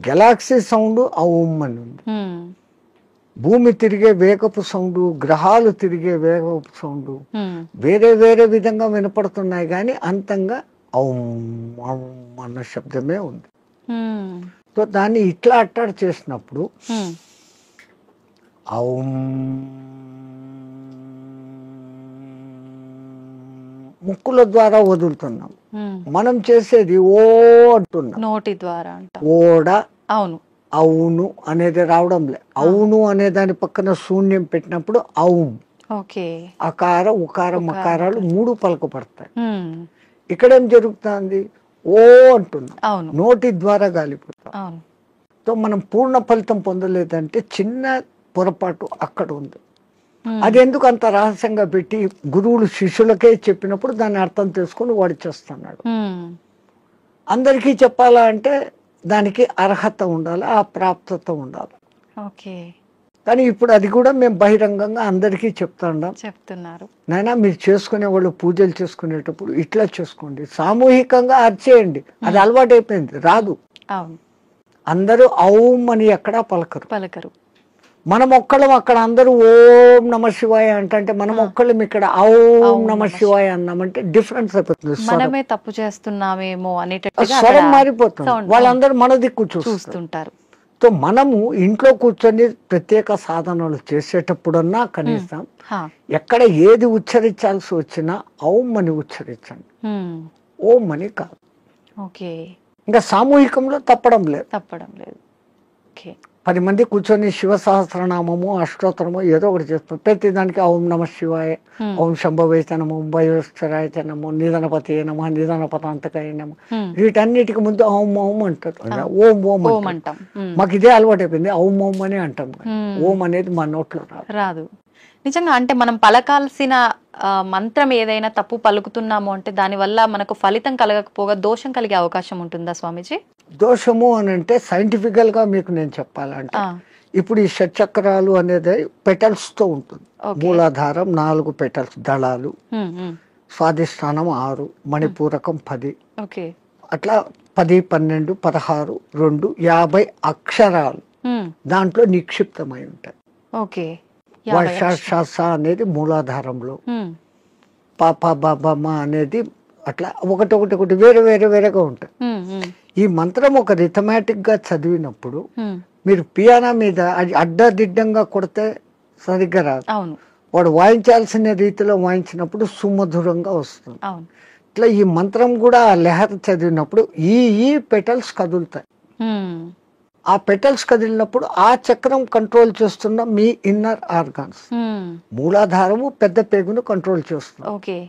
గెలాక్సీ సౌండ్ ఔం అని ఉంది, భూమి తిరిగే వేగపు సౌండ్, గ్రహాలు తిరిగే వేగపు సౌండ్ వేరే వేరే విధంగా వినపడుతున్నాయి, కానీ అంతంగా ఔం ఔం అన్న శబ్దమే ఉంది. సో దాన్ని ఇట్లా అట్టాడు చేసినప్పుడు ఔం ముక్కుల ద్వారా వదులుతున్నాం, మనం చేసేది ఓ అంటున్నాం నోటి ద్వారా. ఓడ, అవును, అవును అనేది రావడం లే. అవును అనే దాని పక్కన శూన్యం పెట్టినప్పుడు ఔం. అకార ఉకార మకారాలు మూడు పలకపడతాయి. ఇక్కడేం జరుగుతుంది, ఓ అంటున్నాం, నోటి ద్వారా గాలిపోతాం. సో మనం పూర్ణ ఫలితం పొందలేదంటే చిన్న పొరపాటు అక్కడ ఉంది. అది ఎందుకు అంత రహస్యంగా పెట్టి గురువులు శిష్యులకే చెప్పినప్పుడు దాన్ని అర్థం చేసుకుని వాడు చేస్తున్నాడు. అందరికీ చెప్పాలా అంటే దానికి అర్హత ఉండాలి, ఆ ప్రాప్తత ఉండాలి. కానీ ఇప్పుడు అది కూడా మేము బహిరంగంగా అందరికీ చెప్తున్నారు. నాయనా మీరు చేసుకునే వాళ్ళు పూజలు చేసుకునేటప్పుడు ఇట్లా చేసుకోండి, సామూహికంగా అర్చేయండి. అది అలవాటు అయిపోయింది, రాదు. అందరూ ఔం అని ఎక్కడా పలకరు. మనం ఒక్కళ్ళం అక్కడ అందరూ ఓం నమ శివాయ అంటే మనం ఒక్కళ్ళం ఇక్కడ ఔం నమ శివాయ అన్నామంటే డిఫరెన్స్ అయిపోతుంది. మనమే తప్పు చేస్తున్నామేమో స్వరం మారిపోతుంది, వాళ్ళందరూ మన దిక్కు చూస్తుంటారు. సో మనము ఇంట్లో కూర్చొని ప్రత్యేక సాధనలు చేసేటప్పుడన్నా కనీసం ఎక్కడ ఏది ఉచ్చరించాల్సి వచ్చినా ఔం అని ఉచ్చరించండి, ఓం అని కాదు. ఇంకా సామూహికంలో తప్పడం లేదు. 10 మంది కూర్చొని శివ సహస్రనామము అష్టోత్తరము ఏదో ఒకటి చేస్తాం. ప్రతి దానికి ఓం నమ శివాయ, ఓం శంభవైత నమో, భయోశ్వరాయ నమో, నిధనపతి నమ, నిధనపతాంతకాయ నమ, వీటన్నిటికి ముందు ఓం ఓం అంటారు. ఓం ఓం అంటాం. మాకు ఇదే అలవాటు అయిపోయింది, ఓం ఓం అని అంటాం. ఓం అనేది మా నోట్లో రాదు. నిజంగా అంటే మనం పలకాల్సిన మంత్రం ఏదైనా తప్పు పలుకుతున్నాము అంటే దానివల్ల మనకు ఫలితం కలగకపోగా దోషం కలిగే అవకాశం ఉంటుందా స్వామీజీ? దోషము అని అంటే సైంటిఫికల్ గా మీకు నేను చెప్పాలంటే ఇప్పుడు ఈ షట్చక్రాలు అనేది పెటల్స్ తో ఉంటుంది. మూలాధారం 4 పెటల్స్ దళాలు, స్వాధిష్టానం 6, మణిపూరకం 10, అట్లా 10, 12, 16, 2, 50 అక్షరాలు దాంట్లో నిక్షిప్తమై ఉంటాయి. వర్ష అనేది మూలాధారంలో, పాప బాబమ్మ అనేది అట్లా ఒకటి వేరే వేరే వేరేగా ఉంటాయి. ఈ మంత్రం ఒక రిథమాటిక్ గా చదివినప్పుడు మీరు పియానో మీద అది అడ్డదిడ్డంగా కొడితే సరిగ్గా రాదు. వాడు వాయించాల్సిన రీతిలో వాయించినప్పుడు సుమధురంగా వస్తుంది. ఇట్లా ఈ మంత్రం కూడా ఆ లెహర్ చదివినప్పుడు ఈ పెటల్స్ కదులుతాయి. ఆ పెటల్స్ కదిలినప్పుడు ఆ చక్రం కంట్రోల్ చేస్తున్న మీ ఇన్నర్ ఆర్గాన్స్. మూలాధారము పెద్ద పేగును కంట్రోల్ చేస్తుంది.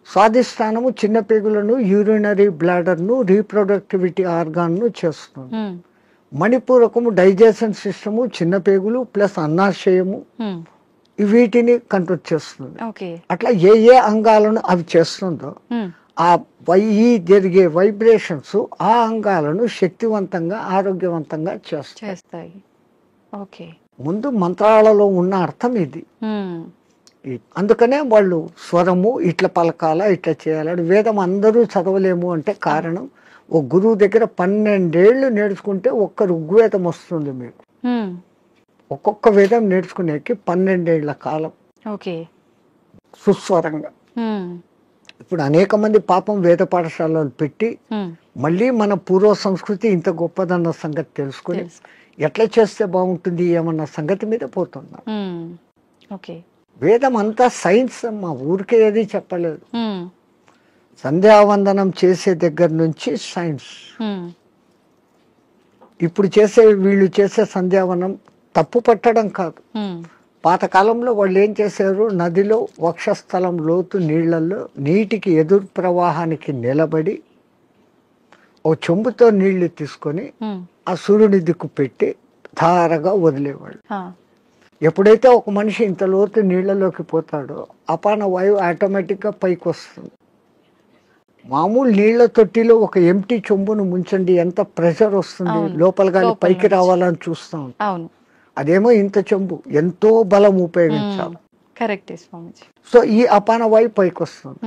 స్వాధిష్టానము చిన్న పేగులను, యూరినరీ బ్లాడర్ ను, రీప్రొడక్టివిటీ ఆర్గాన్ ను చేస్తుంది. మణిపూరకము డైజెషన్ సిస్టము, చిన్న పేగులు ప్లస్ అన్నాశయము వీటిని కంట్రోల్ చేస్తుంది. అట్లా ఏ అంగాలను అవి చేస్తుందో ఆ జరిగే వైబ్రేషన్స్ ఆ అంగాలను శక్తివంతంగా ఆరోగ్యవంతంగా చేస్తాయి. ముందు మంత్రాలలో ఉన్న అర్థం ఇది. అందుకనే వాళ్ళు స్వరము ఇట్లా పలకాల ఇట్లా చేయాలని. వేదం అందరూ చదవలేము అంటే కారణం, ఒక గురువు దగ్గర 12 ఏళ్ళు నేర్చుకుంటే ఒక్క ఋగ్వేదం వస్తుంది మీకు. ఒక్కొక్క వేదం నేర్చుకునేకి 12 ఏళ్ల కాలం సుస్వరంగా. ఇప్పుడు అనేక మంది పాపం వేద పాఠశాలలు పెట్టి మళ్ళీ మన పూర్వ సంస్కృతి ఇంత గొప్పదన్న సంగతి తెలుసుకుని ఎట్లా చేస్తే బాగుంటుంది ఏమన్న సంగతి మీద పోతున్నా. వేదం అంతా సైన్స్ అమ్మా, ఊరికే ఏది చెప్పలేదు. సంధ్యావందనం చేసే దగ్గర నుంచి సైన్స్. ఇప్పుడు వీళ్ళు చేసే సంధ్యావనం తప్పు పట్టడం కాదు. పాతకాలంలో వాళ్ళు ఏం చేశారు, నదిలో వక్షస్థలం లోతు నీళ్లలో నీటికి ఎదురు ప్రవాహానికి నిలబడి ఓ చెంబుతో నీళ్లు తీసుకొని ఆ సూర్యుని దిక్కు పెట్టి ధారగా వదిలేవాళ్ళు. ఎప్పుడైతే ఒక మనిషి ఇంత లోతు నీళ్లలోకి పోతాడో అపాన వాయువు ఆటోమేటిక్ గా పైకి వస్తుంది. మామూలు నీళ్ల తొట్టిలో ఒక ఎంటీ చెంబును ముంచండి, ఎంత ప్రెషర్ వస్తుంది, లోపల గాలి పైకి రావాలని చూస్తాం. అదేమో ఇంత చెంబు, ఎంతో బలం ఉపయోగించాలి. సో ఈ అపాన వాయువు పైకి వస్తుంది.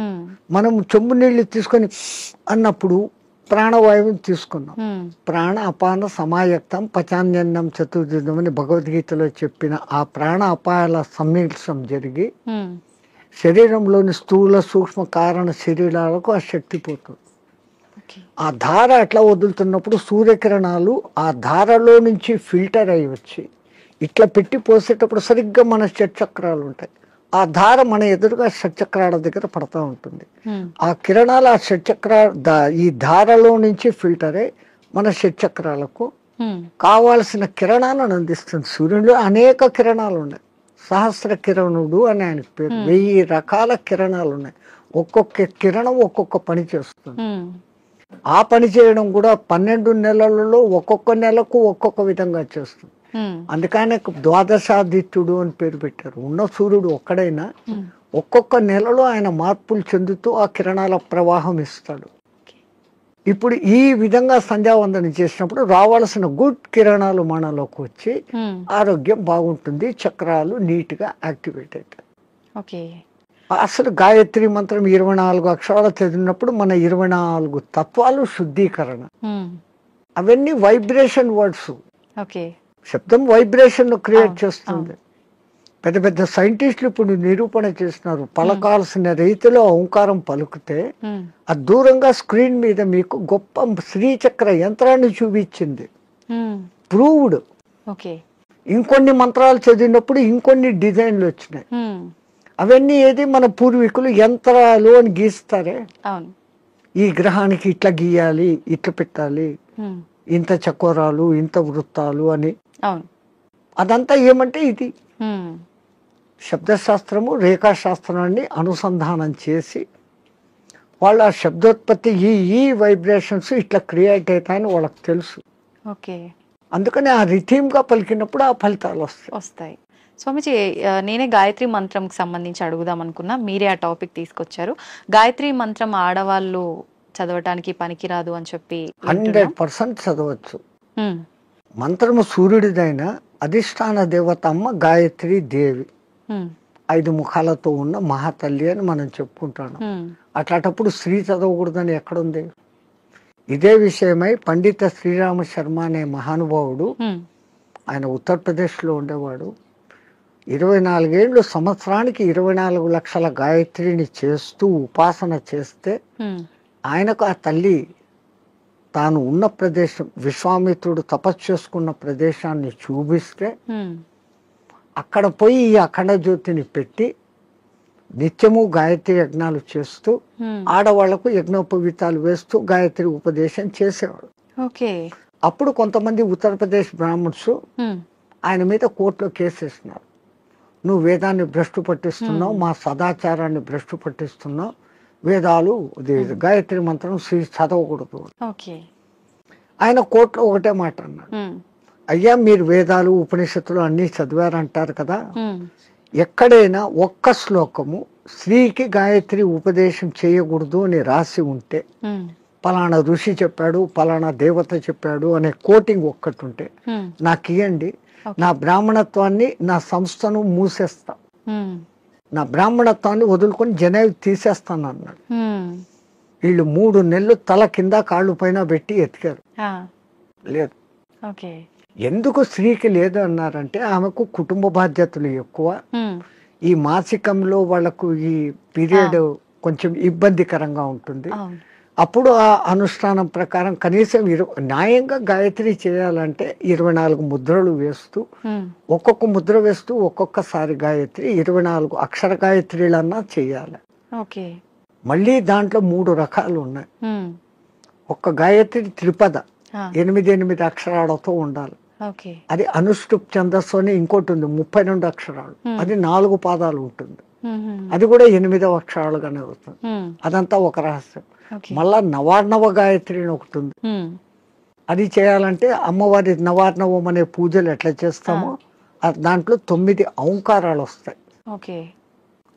మనం చెంబు నీళ్లు తీసుకొని అన్నప్పుడు ప్రాణవాయువుని తీసుకున్నాం. ప్రాణ అపాన సమాయక్తం పచాన్యన్నం చతుర్దినం అని భగవద్గీతలో చెప్పిన ఆ ప్రాణ అపాయాల సమ్మిళనం జరిగి శరీరంలోని స్థూల సూక్ష్మ కారణ శరీరాలకు ఆ శక్తి పోతుంది. ఆ ధార అట్లా వదులుతున్నప్పుడు సూర్యకిరణాలు ఆ ధారలో నుంచి ఫిల్టర్ అయ్యి వచ్చి ఇట్లా పెట్టి పోసేటప్పుడు సరిగ్గా మన షట్చక్రాలు ఉంటాయి. ఆ ధార మన ఎదురుగా షట్చక్రాల దగ్గర పడతా ఉంటుంది. ఆ కిరణాలు ఆ ఈ ధారలో నుంచి ఫిల్టర్ అయ్యి మన షట్చక్రాలకు కావాల్సిన కిరణాలను అందిస్తుంది. సూర్యుడు అనేక కిరణాలు ఉన్నాయి. సహస్ర కిరణుడు అని ఆయనకు పేరు. 1000 రకాల కిరణాలు ఉన్నాయి. ఒక్కొక్క కిరణం ఒక్కొక్క పని చేస్తుంది. ఆ పని చేయడం కూడా 12 నెలలలో ఒక్కొక్క నెలకు ఒక్కొక్క విధంగా చేస్తుంది. అందుకనే ద్వాదశాదిత్యుడు అని పేరు పెట్టారు. ఉన్న సూర్యుడు ఒక్కడైనా ఒక్కొక్క నెలలో ఆయన మార్పులు చెందుతూ ఆ కిరణాల ప్రవాహం ఇస్తాడు. ఇప్పుడు ఈ విధంగా సంధ్యావందనం చేసినప్పుడు రావాల్సిన గుడ్ కిరణాలు మనలోకి వచ్చి ఆరోగ్యం బాగుంటుంది, చక్రాలు నీట్ గా యాక్టివేట్ అవుతాయి. అసలు గాయత్రి మంత్రం 24 అక్షరాలు చదివినప్పుడు మన 24 తత్వాలు శుద్ధీకరణ. అవన్నీ వైబ్రేషన్ వర్డ్స్. శబ్దం వైబ్రేషన్ క్రియేట్ చేస్తుంది. పెద్ద పెద్ద సైంటిస్టులు ఇప్పుడు నిరూపణ చేస్తున్నారు. పలకాల్సిన రీతిలో ఓంకారం పలుకుతే ఆ దూరంగా స్క్రీన్ మీద మీకు గొప్ప శ్రీచక్ర యంత్రాన్ని చూపించింది. ప్రూవ్డ్. ఇంకొన్ని మంత్రాలు చదివినప్పుడు ఇంకొన్ని డిజైన్లు వచ్చినాయి. అవన్నీ ఏది మన పూర్వీకులు యంత్రాలు అని గీస్తారే, ఈ గ్రహానికి ఇట్లా గీయాలి, ఇట్లా పెట్టాలి, ఇంత చకోరాలు, ఇంత వృత్తాలు అని. అదంతా ఏమంటే ఇది శబ్దశాస్త్రము రేఖాశాస్త్రాన్ని అనుసంధానం చేసి వాళ్ళ శబ్దోత్పత్తి ఈ వైబ్రేషన్స్ ఇట్లా క్రియేట్ అవుతాయని వాళ్ళకి తెలుసు. అందుకని ఆ రిథీమ్ గా పలికినప్పుడు ఆ ఫలితాలు వస్తాయి. స్వామిజీ, నేనే గాయత్రి మంత్రంకి సంబంధించి అడుగుదాం అనుకున్నా, మీరే ఆ టాపిక్ తీసుకొచ్చారు. గాయత్రి మంత్రం ఆడవాళ్ళు చదవటానికి పనికిరాదు అని చెప్పి 100% చదవచ్చు. ఉమ్, మంత్రము సూర్యుడిదైన అధిష్టాన దేవత అమ్మ గాయత్రి దేవి, ఉమ్, 5 ముఖాలతో ఉన్న మహాతల్లి అని మనం చెప్పుకుంటాను. ఉమ్, అట్లాంటప్పుడు స్త్రీ చదవకూడదని ఎక్కడుంది? ఇదే విషయమై పండిత శ్రీరామ శర్మ అనే మహానుభావుడు, ఉమ్, ఆయన ఉత్తరప్రదేశ్లో ఉండేవాడు. 24 ఏళ్ళు, సంవత్సరానికి 24 లక్షల గాయత్రిని చేస్తూ ఉపాసన చేస్తే ఉమ్, ఆయనకు ఆ తల్లి తాను ఉన్న ప్రదేశం, విశ్వామిత్రుడు తపస్సు చేసుకున్న ప్రదేశాన్ని చూపిస్తే ఉమ్, అక్కడ పోయి ఈ అఖండ జ్యోతిని పెట్టి నిత్యము గాయత్రి యజ్ఞాలు చేస్తూ ఉమ్, ఆడవాళ్లకు యజ్ఞోపవీతాలు వేస్తూ గాయత్రి ఉపదేశం చేసేవాడు. ఓకే. అప్పుడు కొంతమంది ఉత్తరప్రదేశ్ బ్రాహ్మణ్స్ ఉమ్, ఆయన మీద కోర్టులో కేసేసినారు. నువ్వు వేదాన్ని భ్రష్టు పట్టిస్తున్నావు, మా సదాచారాన్ని భ్రష్టు పట్టిస్తున్నావు, వేదాలు గాయత్రి మంత్రం చదవకూడదు. ఓకే. ఆయన కోర్టులో ఒకటే మాట అన్నాడు, ఉమ్, అయ్యా మీరు వేదాలు ఉపనిషత్తులు అన్నీ చదివారంటారు కదా, ఉమ్, ఎక్కడైనా ఒక్క శ్లోకము స్త్రీకి గాయత్రి ఉపదేశం చేయకూడదు అని రాసి ఉంటే, ఉమ్, పలానా ఋషి చెప్పాడు, పలానా దేవత చెప్పాడు అనే కోటింగ్ ఒక్కటి ఉంటే ఉమ్, నాకు ఇవ్వండి, నా బ్రాహ్మణత్వాన్ని, నా సంస్థను మూసేస్తా, ఉమ్, నా బ్రాహ్మణత్వాన్ని వదులుకొని జనేవి తీసేస్తాను అన్నాడు. ఉమ్, వీళ్ళు 3 నెలలు తల కింద కాళ్ళు పైన పెట్టి ఎతికారు, ఆ, లేదు. ఓకే. ఎందుకు స్త్రీకి లేదు అన్నారంటే ఆమెకు కుటుంబ బాధ్యతలు ఎక్కువ, ఉమ్, ఈ మాసికంలో వాళ్ళకు ఈ పీరియడ్ కొంచెం ఇబ్బందికరంగా ఉంటుంది. అవును. అప్పుడు ఆ అనుష్ఠానం ప్రకారం కనీసం న్యాయంగా గాయత్రి చేయాలంటే 24 ముద్రలు వేస్తూ, ఉమ్, ఒక్కొక్క ముద్ర వేస్తూ ఒక్కొక్కసారి గాయత్రి 24 అక్షర గాయత్రిలన్నా చేయాలి. ఓకే. మళ్ళీ దాంట్లో 3 రకాలు ఉన్నాయి. ఉమ్, ఒక్క గాయత్రి త్రిపద, ఆ, 8 అక్షరాలతో ఉండాలి. ఓకే. అది అనుష్ఠుప్ ఛందస్సు అని ఇంకోటి ఉంది, 32 అక్షరాలు, అది 4 పాదాలు ఉంటుంది, ఉమ్, ఉమ్, అది కూడా 8వ అక్షరాలుగానే వస్తుంది. ఉమ్, అదంతా ఒక రహస్యం. ఓకే. మళ్ళా నవార్ణవ గాయత్రి అని ఒకటి ఉంది, ఉమ్, అది చేయాలంటే అమ్మవారి నవార్ణవం అనే పూజలు ఎట్లా చేస్తామో దాంట్లో 9 ఔంకారాలు వస్తాయి. ఓకే.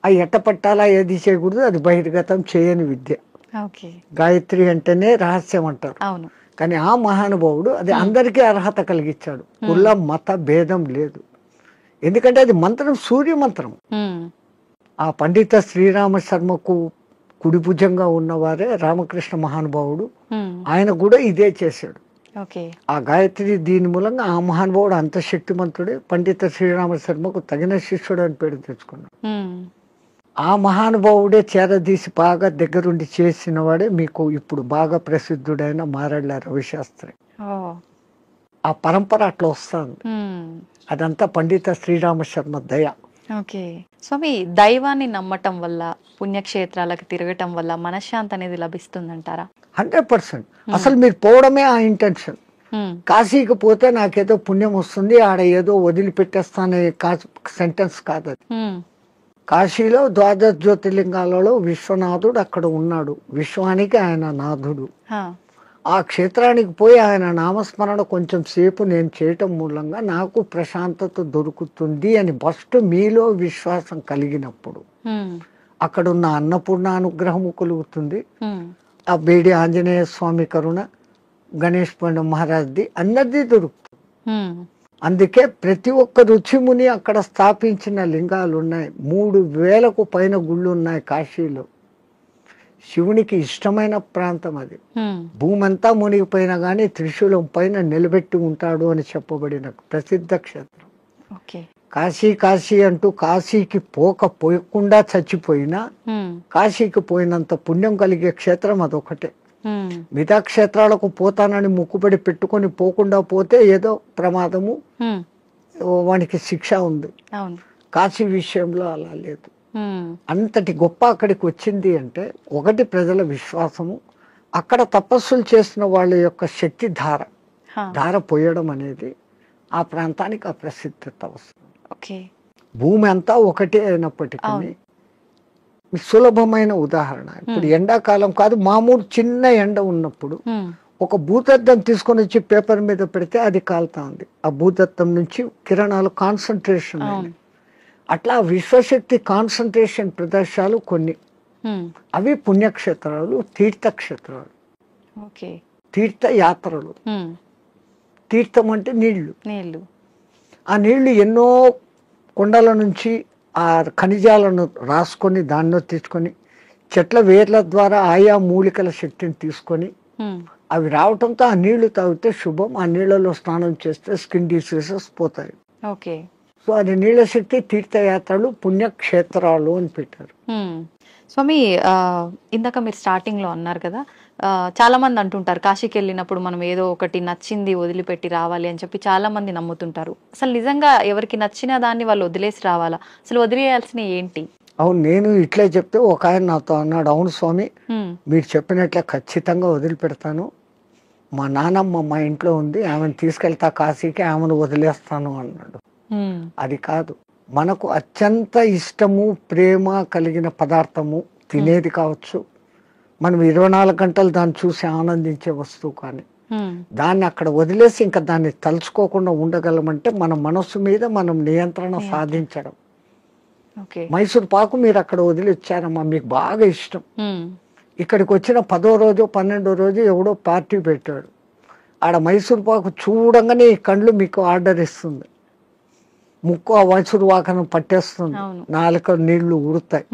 అవి ఎట్ట పట్టాలా, ఏది చేయకూడదు, అది బహిర్గతం చేయని విద్య. ఓకే. గాయత్రి అంటేనే రహస్యం అంటారు, అవును. కానీ ఆ మహానుభావుడు అది అందరికీ అర్హత కలిగించాడు. కుల మత భేదం లేదు, ఎందుకంటే అది మంత్రం సూర్య మంత్రం. ఉమ్, ఆ పండిత శ్రీరామ శర్మకు కుడి భుజంగా ఉన్నవారే రామకృష్ణ మహానుభావుడు, ఉమ్, ఆయన కూడా ఇదే చేశాడు. ఓకే. ఆ గాయత్రి దీని మూలంగా ఆ మహానుభావుడు అంత శక్తిమంతుడే, పండిత శ్రీరామ శర్మకు తగిన శిష్యుడు అని పేరు తెచ్చుకున్నాడు. ఉమ్, ఆ మహానుభావుడే చేరదీసి బాగా దగ్గరుండి చేసిన వాడే మీకు ఇప్పుడు బాగా ప్రసిద్ధుడైన మారెళ్ళ రవిశాస్త్రి. ఓ, ఆ పరంపర అట్లా వస్తుంది. ఉమ్, అదంతా పండిత శ్రీరామ శర్మ దయ. ఓకే. స్వామి, దైవాన్ని నమ్మటం వల్ల, పుణ్యక్షేత్రాలకు తిరగటం వల్ల మనశ్శాంతి అనేది లభిస్తుందంటారా? 100%. అసలు మీరు పోవడమే ఆ ఇంటెన్షన్. ఉమ్, కాశీకి పోతే నాకేదో పుణ్యం వస్తుంది, ఆడ ఏదో వదిలిపెట్టేస్తానే సెంటెన్స్ కాదు అది. ఉమ్, కాశీలో 12 జ్యోతిర్లింగాలలో విశ్వనాథుడు అక్కడ ఉన్నాడు, విశ్వానికి ఆయన నాథుడు. ఆ, ఆ క్షేత్రానికి పోయి ఆయన నామస్మరణ కొంచెం సేపు నేను చేయటం మూలంగా నాకు ప్రశాంతత దొరుకుతుంది అని ఫస్ట్ మీలో విశ్వాసం కలిగినప్పుడు ఉమ్, అక్కడున్న అన్నపూర్ణ అనుగ్రహము కలుగుతుంది. ఉమ్, ఆ బేడి ఆంజనేయ స్వామి కరుణ, గణేష్ పండు మహారాజ్ది అందరిది దొరుకుతుంది. ఉమ్, అందుకే ప్రతి ఒక్క రుచిముని అక్కడ స్థాపించిన లింగాలు ఉన్నాయి. 3000కు పైన గుళ్ళు ఉన్నాయి కాశీలో. శివునికి ఇష్టమైన ప్రాంతం అది. ఉమ్, భూమి అంతా మునిగిపోయినా కానీ త్రిశూలం పైన నిలబెట్టి ఉంటాడు అని చెప్పబడిన ప్రసిద్ధ క్షేత్రం ఓకే. కాశీ. కాశీ అంటూ కాశీకి పోకుండా చచ్చిపోయినా ఉమ్, కాశీకి పోయినంత పుణ్యం కలిగే క్షేత్రం అదొకటే. ఉమ్, మిగతా క్షేత్రాలకు పోతానని ముక్కుబడి పెట్టుకొని పోకుండా పోతే ఏదో ప్రమాదము, ఉమ్, వానికి శిక్ష ఉంది. అవును. కాశీ విషయంలో అలా లేదు. ఉమ్, అంతటి గొప్ప అక్కడికి వచ్చింది అంటే ఒకటి ప్రజల విశ్వాసము, అక్కడ తపస్సులు చేసిన వాళ్ళ యొక్క శక్తి ధార పోయడం అనేది ఆ ప్రాంతానికి ఆ ప్రసిద్ధత వస్తుంది. ఓకే. భూమి అంతా ఒకటే అయినప్పటికీ సులభమైన ఉదాహరణ, ఇప్పుడు ఎండాకాలం కాదు, మామూలు చిన్న ఎండ ఉన్నప్పుడు ఉమ్, ఒక భూతద్దం తీసుకొని వచ్చి పేపర్ మీద పెడితే అది కాలుతా ఉంది. ఆ భూతద్దం నుంచి కిరణాలు కాన్సన్ట్రేషన్ అట్లా విశ్వశక్తి కాన్సన్ట్రేషన్ ప్రదేశాలు కొన్ని, అవి పుణ్యక్షేత్రాలు, తీర్థక్షేత్రాలు, ఓకే, తీర్థయాత్రలు. తీర్థం అంటే నీళ్లు. నీళ్లు. ఆ నీళ్లు ఎన్నో కొండల నుంచి ఆ ఖనిజాలను రాసుకొని దానిలో తీసుకొని చెట్ల వేర్ల ద్వారా ఆయా మూలికల శక్తిని తీసుకొని అవి రావటంతో ఆ నీళ్లు తాగితే శుభం. ఆ నీళ్లలో స్నానం చేస్తే స్కిన్ డిసీజెస్ పోతాయి. ఓకే. సో అది నీళ్ళ శక్తి, తీర్థయాత్రలు, పుణ్యక్షేత్రాలు అని పెట్టారు. స్వామి, ఇందాక మీరు స్టార్టింగ్ లో అన్నారు కదా, చాలా మంది అంటుంటారు కాశీకి వెళ్ళినప్పుడు మనం ఏదో ఒకటి నచ్చింది వదిలిపెట్టి రావాలి అని చెప్పి చాలా మంది నమ్ముతుంటారు. అసలు నిజంగా ఎవరికి నచ్చిన దాన్ని వాళ్ళు వదిలేసి రావాలా? అసలు వదిలేయాల్సిన ఏంటి? అవును, నేను ఇట్లే చెప్తే ఒక ఆయన నాతో అన్నాడు, అవును స్వామి మీరు చెప్పినట్లే ఖచ్చితంగా వదిలిపెడతాను. మా నానమ్మ మా ఇంట్లో ఉంది, ఆమెను తీసుకెళ్తా కాశీకి, ఆమెను వదిలేస్తాను అన్నాడు. అది కాదు, మనకు అత్యంత ఇష్టము ప్రేమ కలిగిన పదార్థము తినేది కావచ్చు, మనం 24 గంటలు దాన్ని చూసి ఆనందించే వస్తువు, కానీ దాన్ని అక్కడ వదిలేసి ఇంకా దాన్ని తలుచుకోకుండా ఉండగలమంటే మన మనస్సు మీద మనం నియంత్రణ సాధించడం. మైసూర్ పాకు మీరు అక్కడ వదిలి వచ్చారమ్మా, మీకు బాగా ఇష్టం. ఇక్కడికి వచ్చిన 10వ రోజు 12వ రోజు ఎవడో పార్టీ పెట్టాడు, ఆడ మైసూర్ పాకు చూడంగానే ఈ కళ్ళు మీకు ఆర్డర్ ఇస్తుంది, ముక్కు ఆ మైసూర్ పాకను పట్టేస్తుంది, నాలుక నీళ్లు ఉడతాయి.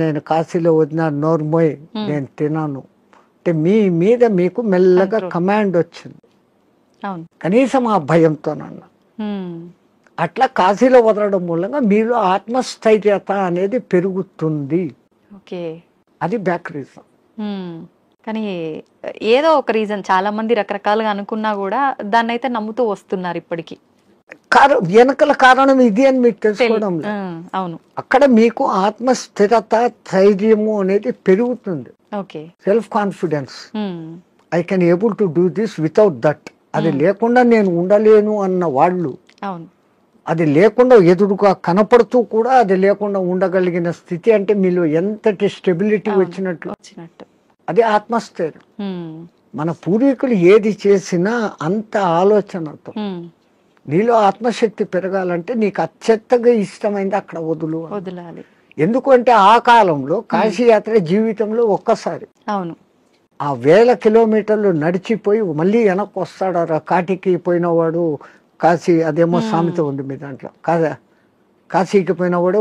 నేను కాశీలో వదిన నోర్మోయ్ నేను తినాను అంటే మీ మీద మీకు మెల్లగా కమాండ్ వచ్చింది, కనీసం ఆ భయంతోనన్నా. అట్లా కాశీలో వదలడం మూలంగా మీలో ఆత్మస్థైర్యత అనేది పెరుగుతుంది. అది బ్యాక్ రీజన్. కానీ ఏదో ఒక రీజన్, చాలా మంది రకరకాలుగా అనుకున్నా కూడా దాన్ని అయితే నమ్ముతూ వస్తున్నారు ఇప్పటికి. వెనకల కారణం ఇది అని మీకు తెలుసుకోవడం. అవును, అక్కడ మీకు ఆత్మస్థిరత, ధైర్యము అనేది పెరుగుతుంది. Self confidence, I can able to do this without that. అది లేకుండా నేను ఉండలేను అన్న వాళ్ళు, అది లేకుండా ఎదురుగా కనపడుతూ కూడా అది లేకుండా ఉండగలిగిన స్థితి అంటే మీలో ఎంతటి స్టెబిలిటీ వచ్చినట్లు. అది ఆత్మస్థైర్యం. మన పూర్వీకులు ఏది చేసినా అంత ఆలోచనతో. నీలో ఆత్మశక్తి పెరగాలంటే నీకు అత్యంతగా ఇష్టమైంది అక్కడ వదలాలి. ఎందుకంటే ఆ కాలంలో కాశీయాత్ర జీవితంలో ఒక్కసారి. అవును, ఆ 1000 కిలోమీటర్లు నడిచిపోయి మళ్ళీ వెనక్కి వస్తాడు. కాటికి పోయినవాడు కాశీ, అదేమో సామెత ఉంది మీ దాంట్లో, కాశీకి పోయినవాడు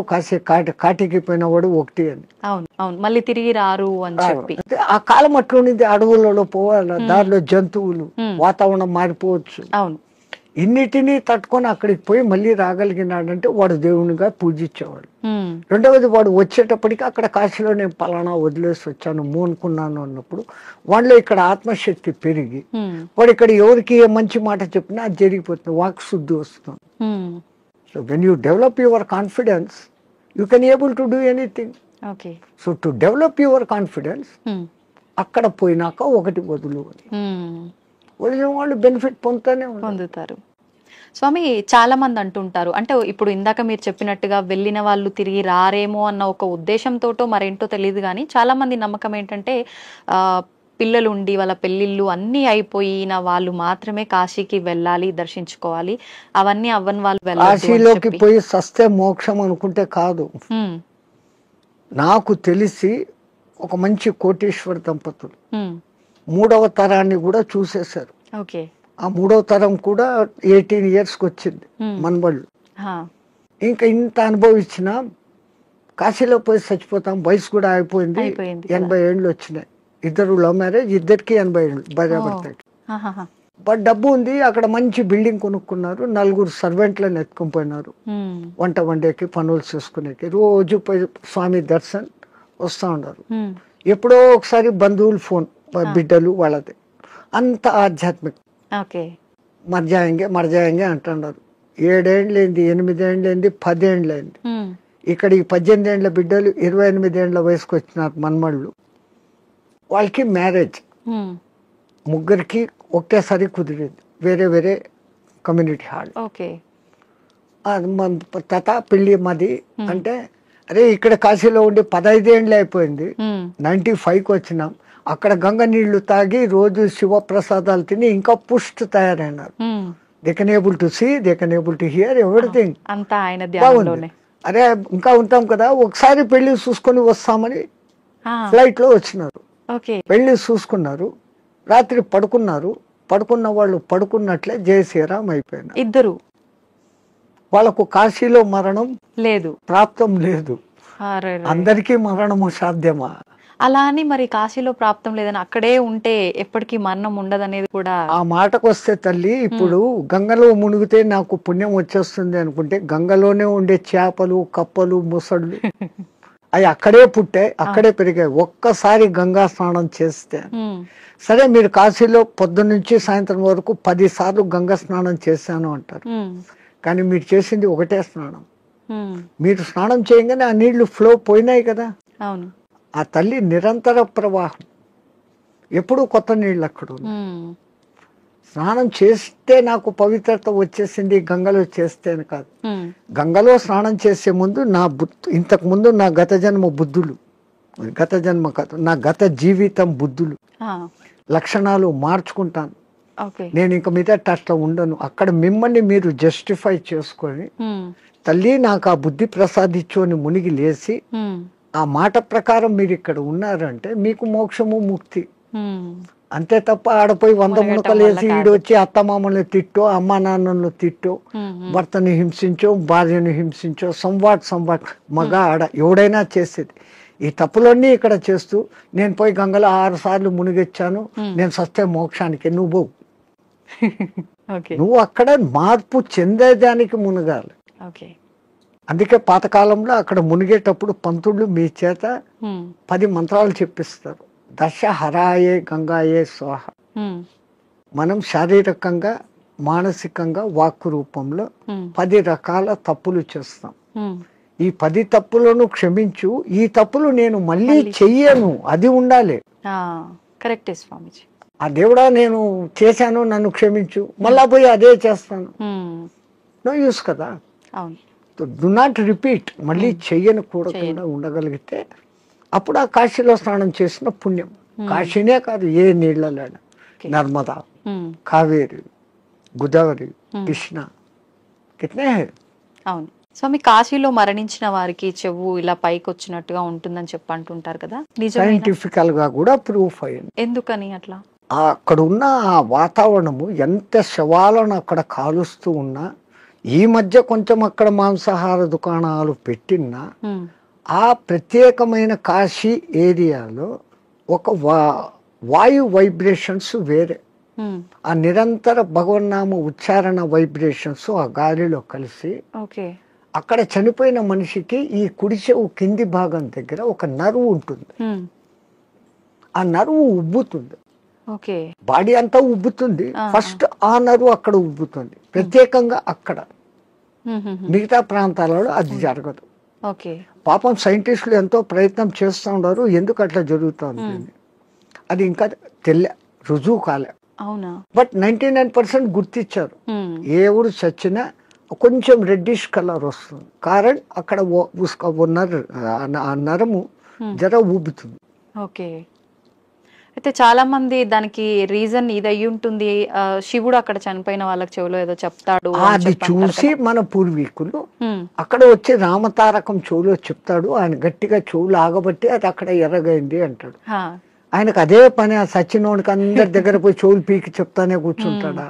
కాటికి పోయినవాడు ఒకటి అని. అవును అవును, మళ్ళీ తిరిగి రారు అని చెప్పి. ఆ కాలం అట్లుండింది, అడవులలో పోవాలి, దారిలో జంతువులు, వాతావరణం మారిపోవచ్చు. అవును, ఇన్నిటినీ తట్టుకొని అక్కడికి పోయి మళ్ళీ రాగలిగినాడంటే వాడు దేవునిగా పూజించేవాడు. రెండవది, వాడు వచ్చేటప్పటికి అక్కడ కాశీలో నేను పలానా వదిలేసి వచ్చాను మోనుకున్నాను అన్నప్పుడు వాళ్ళలో ఇక్కడ ఆత్మశక్తి పెరిగి వాడు ఇక్కడ ఎవరికి ఏ మంచి మాట చెప్పినా అది జరిగిపోతుంది, వాక్ శుద్ధి వస్తుంది. So when you develop your confidence you can able to do anything. So to develop your confidence అక్కడ పోయినాక ఒకటి వదిలిన వాళ్ళు బెనిఫిట్ పొందుతారు. స్వామి, చాలా మంది అంటుంటారు, అంటే ఇప్పుడు ఇందాక మీరు చెప్పినట్టుగా వెళ్ళిన వాళ్ళు తిరిగి రారేమో అన్న ఒక ఉద్దేశంతోటో మరేంటో తెలియదు, కానీ చాలా మంది నమ్మకం ఏంటంటే పిల్లలు ఉండి వాళ్ళ పెళ్లిళ్ళు అన్ని అయిపోయిన వాళ్ళు మాత్రమే కాశీకి వెళ్ళాలి, దర్శించుకోవాలి, అవన్నీ అవ్వని వాళ్ళు కాశీలోకి పోయి సస్తే మోక్షం అనుకుంటే కాదు. నాకు తెలిసి ఒక మంచి కోటీశ్వర దంపతులు 3వ తరాన్ని కూడా చూసేశారు. ఆ 3వ తరం కూడా 18 years వచ్చింది మనబళ్ళు. ఇంకా ఇంత అనుభవించిన కాశీలో పోయి చచ్చిపోతాం, వయసు కూడా అయిపోయింది, 80 ఏళ్ళు వచ్చినాయి. ఇద్దరు లవ్ మ్యారేజ్, ఇద్దరికి 80 ఏళ్ళు భార్యాభర్తకి. బట్ డబ్బు ఉంది, అక్కడ మంచి బిల్డింగ్ కొనుక్కున్నారు, 4 సర్వెంట్లను ఎత్తుకొని పోయినారు, వంట వండేకి పనులు చేసుకునేకి. రోజు పోయి స్వామి దర్శన్ వస్తూ ఉన్నారు. ఎప్పుడో ఒకసారి బంధువులు ఫోన్, బిడ్డలు వాళ్ళది, అంత ఆధ్యాత్మిక. మర్జాయంగే అంటున్నారు. 7 ఏళ్ళైంది, 8 ఏళ్ళైంది, 10 ఏళ్ళైంది. ఇక్కడ ఈ 18 ఏళ్ళ బిడ్డలు 28 ఏళ్ళ వయసుకు వచ్చినారు మనమళ్ళు. వాళ్ళకి మ్యారేజ్ ముగ్గురికి ఒకేసారి కుదిరింది, వేరే వేరే కమ్యూనిటీ హాల్. తాత పెళ్లి మాది అంటే, అరే ఇక్కడ కాశీలో ఉండి 15 ఏళ్ళు అయిపోయింది, 95కి వచ్చినాం, అక్కడ గంగ నీళ్లు తాగి రోజు శివప్రసాదాలు తిని ఇంకా పుష్టి తయారైనారు. They can able to see, they can able to hear everything. బాగుంది. అరే ఇంకా ఉంటాం కదా, ఒకసారి పెళ్లి చూసుకొని వస్తామని ఫ్లైట్లో వచ్చినారు. ఓకే. పెళ్లి చూసుకున్నారు, రాత్రి పడుకున్నారు. పడుకున్న వాళ్ళు పడుకున్నట్లే జై శ్రీరామ్ అయిపోయినారు. ఇద్దరు వాళ్ళకు కాశీలో మరణం లేదు, ప్రాప్తం లేదు. అరెరే. అందరికీ మరణము సాధ్యమా? అలా అని మరి కాశీలో ప్రాప్తం లేదని అక్కడే ఉంటే ఎప్పటికీ మరణం ఉండదనేది కూడా. ఆ మాటకు వస్తే తల్లి, ఇప్పుడు గంగలో మునిగితే నాకు పుణ్యం వచ్చేస్తుంది అనుకుంటే, గంగలోనే ఉండే చేపలు, కప్పలు, ముసళ్ళు అవి అక్కడే పుట్టాయి, అక్కడే పెరిగాయి. ఒక్కసారి గంగా స్నానం చేస్తే, సరే మీరు కాశీలో పొద్దున్నుంచి సాయంత్రం వరకు 10 సార్లు గంగా స్నానం చేశాను అంటారు, కానీ మీరు చేసింది ఒకటే స్నానం. మీరు స్నానం చేయగానే ఆ నీళ్లు ఫ్లో పోయినాయి కదా. అవును. ఆ తల్లి నిరంతర ప్రవాహం, ఎప్పుడూ కొత్త నీళ్ళు అక్కడ ఉన్నాయి. స్నానం చేస్తే నాకు పవిత్రత వచ్చేసింది గంగలో చేస్తేనే కాదు. గంగలో స్నానం చేసే ముందు నా ఇంతకు ముందు నా గత జన్మ బుద్ధులు, గత జన్మ కాదు, నా గత జీవితం బుద్ధులు, లక్షణాలు మార్చుకుంటాను. నేను ఇంక మీద అట్లా ఉండను. అక్కడ మిమ్మల్ని మీరు జస్టిఫై చేసుకొని, తల్లి నాకు ఆ బుద్ధి ప్రసాదించు అని మునిగి లేచి ఆ మాట ప్రకారం మీరు ఇక్కడ ఉన్నారంటే మీకు మోక్షము ముక్తి. అంతే తప్ప ఆడపోయి 100 మునకలు వేసి ఈడొచ్చి అత్తమామల్ని తిట్టో, అమ్మా నాన్నను తిట్టో, భర్తని హింసించో, భార్యను హింసించో, సంవాట్ మగ ఆడ ఎవడైనా చేసేది ఈ తప్పులన్నీ ఇక్కడ చేస్తూ, నేను పోయి గంగలో 6 సార్లు మునిగొచ్చాను, నేను సస్తే మోక్షానికి, నువ్వు నువ్వు అక్కడ మార్పు చెందేదానికి మునగాలి. అందుకే పాతకాలంలో అక్కడ మునిగేటప్పుడు పంతుళ్ళు మీ చేత 10 మంత్రాలు చెప్పిస్తారు. దశ హరాయే గంగాయే స్వాహ. మనం శారీరకంగా, మానసికంగా, వాక్కు రూపంలో 10 రకాల తప్పులు చేస్తాం. ఈ 10 తప్పులను క్షమించు, ఈ తప్పులు నేను మళ్ళీ చెయ్యను, అది ఉండాలి. కరెక్టే స్వామిజీ. ఆ దేవుడా నేను చేశాను, నన్ను క్షమించు, మళ్ళా పోయి అదే చేస్తాను, నో యూస్ కదా. Do not repeat. మళ్ళీ చెయ్యను కూడకుండా ఉండగలిగితే అప్పుడు ఆ కాశీలో స్నానం చేసిన పుణ్యం. కాశీనే కాదు, ఏ నీళ్ళలో, నర్మదా, కావేరి, గోదావరి, కృష్ణ, కిట్నే. అవును స్వామి, కాశీలో మరణించిన వారికి చెవు ఇలా పైకి వచ్చినట్టుగా ఉంటుందని అంటుంటారు కదా, సైంటిఫికల్ గా కూడా ప్రూఫ్ అయ్యింది. ఎందుకని అట్లా? అక్కడ ఉన్న ఆ వాతావరణము, ఎంత శవాలను అక్కడ కాలుస్తూ ఉన్నా, ఈ మధ్య కొంచెం అక్కడ మాంసాహార దుకాణాలు పెట్టినా, ఆ ప్రత్యేకమైన కాశీ ఏరియాలో ఒక వాయు వైబ్రేషన్స్ వేరే, ఆ నిరంతర భగవన్నామ ఉచ్చారణ వైబ్రేషన్స్ ఆ గాలిలో కలిసి, అక్కడ చనిపోయిన మనిషికి ఈ కుడి చెవు కింది భాగం దగ్గర ఒక నరువు ఉంటుంది. ఆ నరువు ఉబ్బుతుంది, బాడీ అంతా ఉబ్బుతుంది. ఫస్ట్ ఆ నరువు అక్కడ ఉబ్బుతుంది ప్రత్యేకంగా అక్కడ. మిగతా ప్రాంతాలలో అది జరగదు. పాపం సైంటిస్టులు ఎంతో ప్రయత్నం చేస్తూ ఉన్నారు, ఎందుకు అట్లా జరుగుతుంది అది ఇంకా రుజువు కాలే. బట్ 99% గుర్తించారు. ఏ ఊరు చచ్చినా కొంచెం రెడ్డిష్ కలర్ వస్తుంది, కారణం అక్కడ నరము జర ఊబుతుంది. అయితే చాలా మంది దానికి రీజన్ ఇది అయ్యి ఉంటుంది, శివుడు అక్కడ చనిపోయిన వాళ్ళకి చెవులో ఏదో చెప్తాడు, అది చూసి మన పూర్వీకులు అక్కడ వచ్చి రామతారకం చెవులో చెప్తాడు, ఆయన గట్టిగా చెవులు ఆగబట్టి అది అక్కడ ఎర్రగైంది అంటాడు. ఆయనకు అదే పని, ఆ సచ్చినోడికి అందరి దగ్గర పోయి చెవులు పీకి చెప్తానే కూర్చుంటాడా?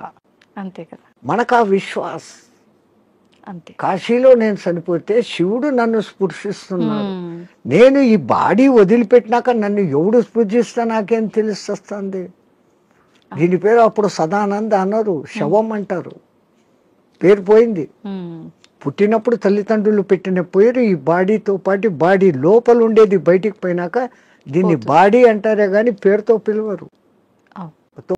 అంతే కదా, మనకు ఆ విశ్వాస్. అంతే. కాశీలో నేను చనిపోతే శివుడు నన్ను స్పృశిస్తున్నాడు, నేను ఈ బాడీ వదిలిపెట్టినాక నన్ను ఎవడు స్పృశిస్తా నాకేం తెలుస్తుంది. దీని పేరు అప్పుడు సదానంద అన్నారు, శవం అంటారు, పేరు పోయింది. పుట్టినప్పుడు తల్లిదండ్రులు పెట్టిన పేరు ఈ బాడీతో పాటు బాడీ లోపల ఉండేది బయటికి పోయినాక దీన్ని బాడీ అంటారే గాని పేరుతో పిలవరు.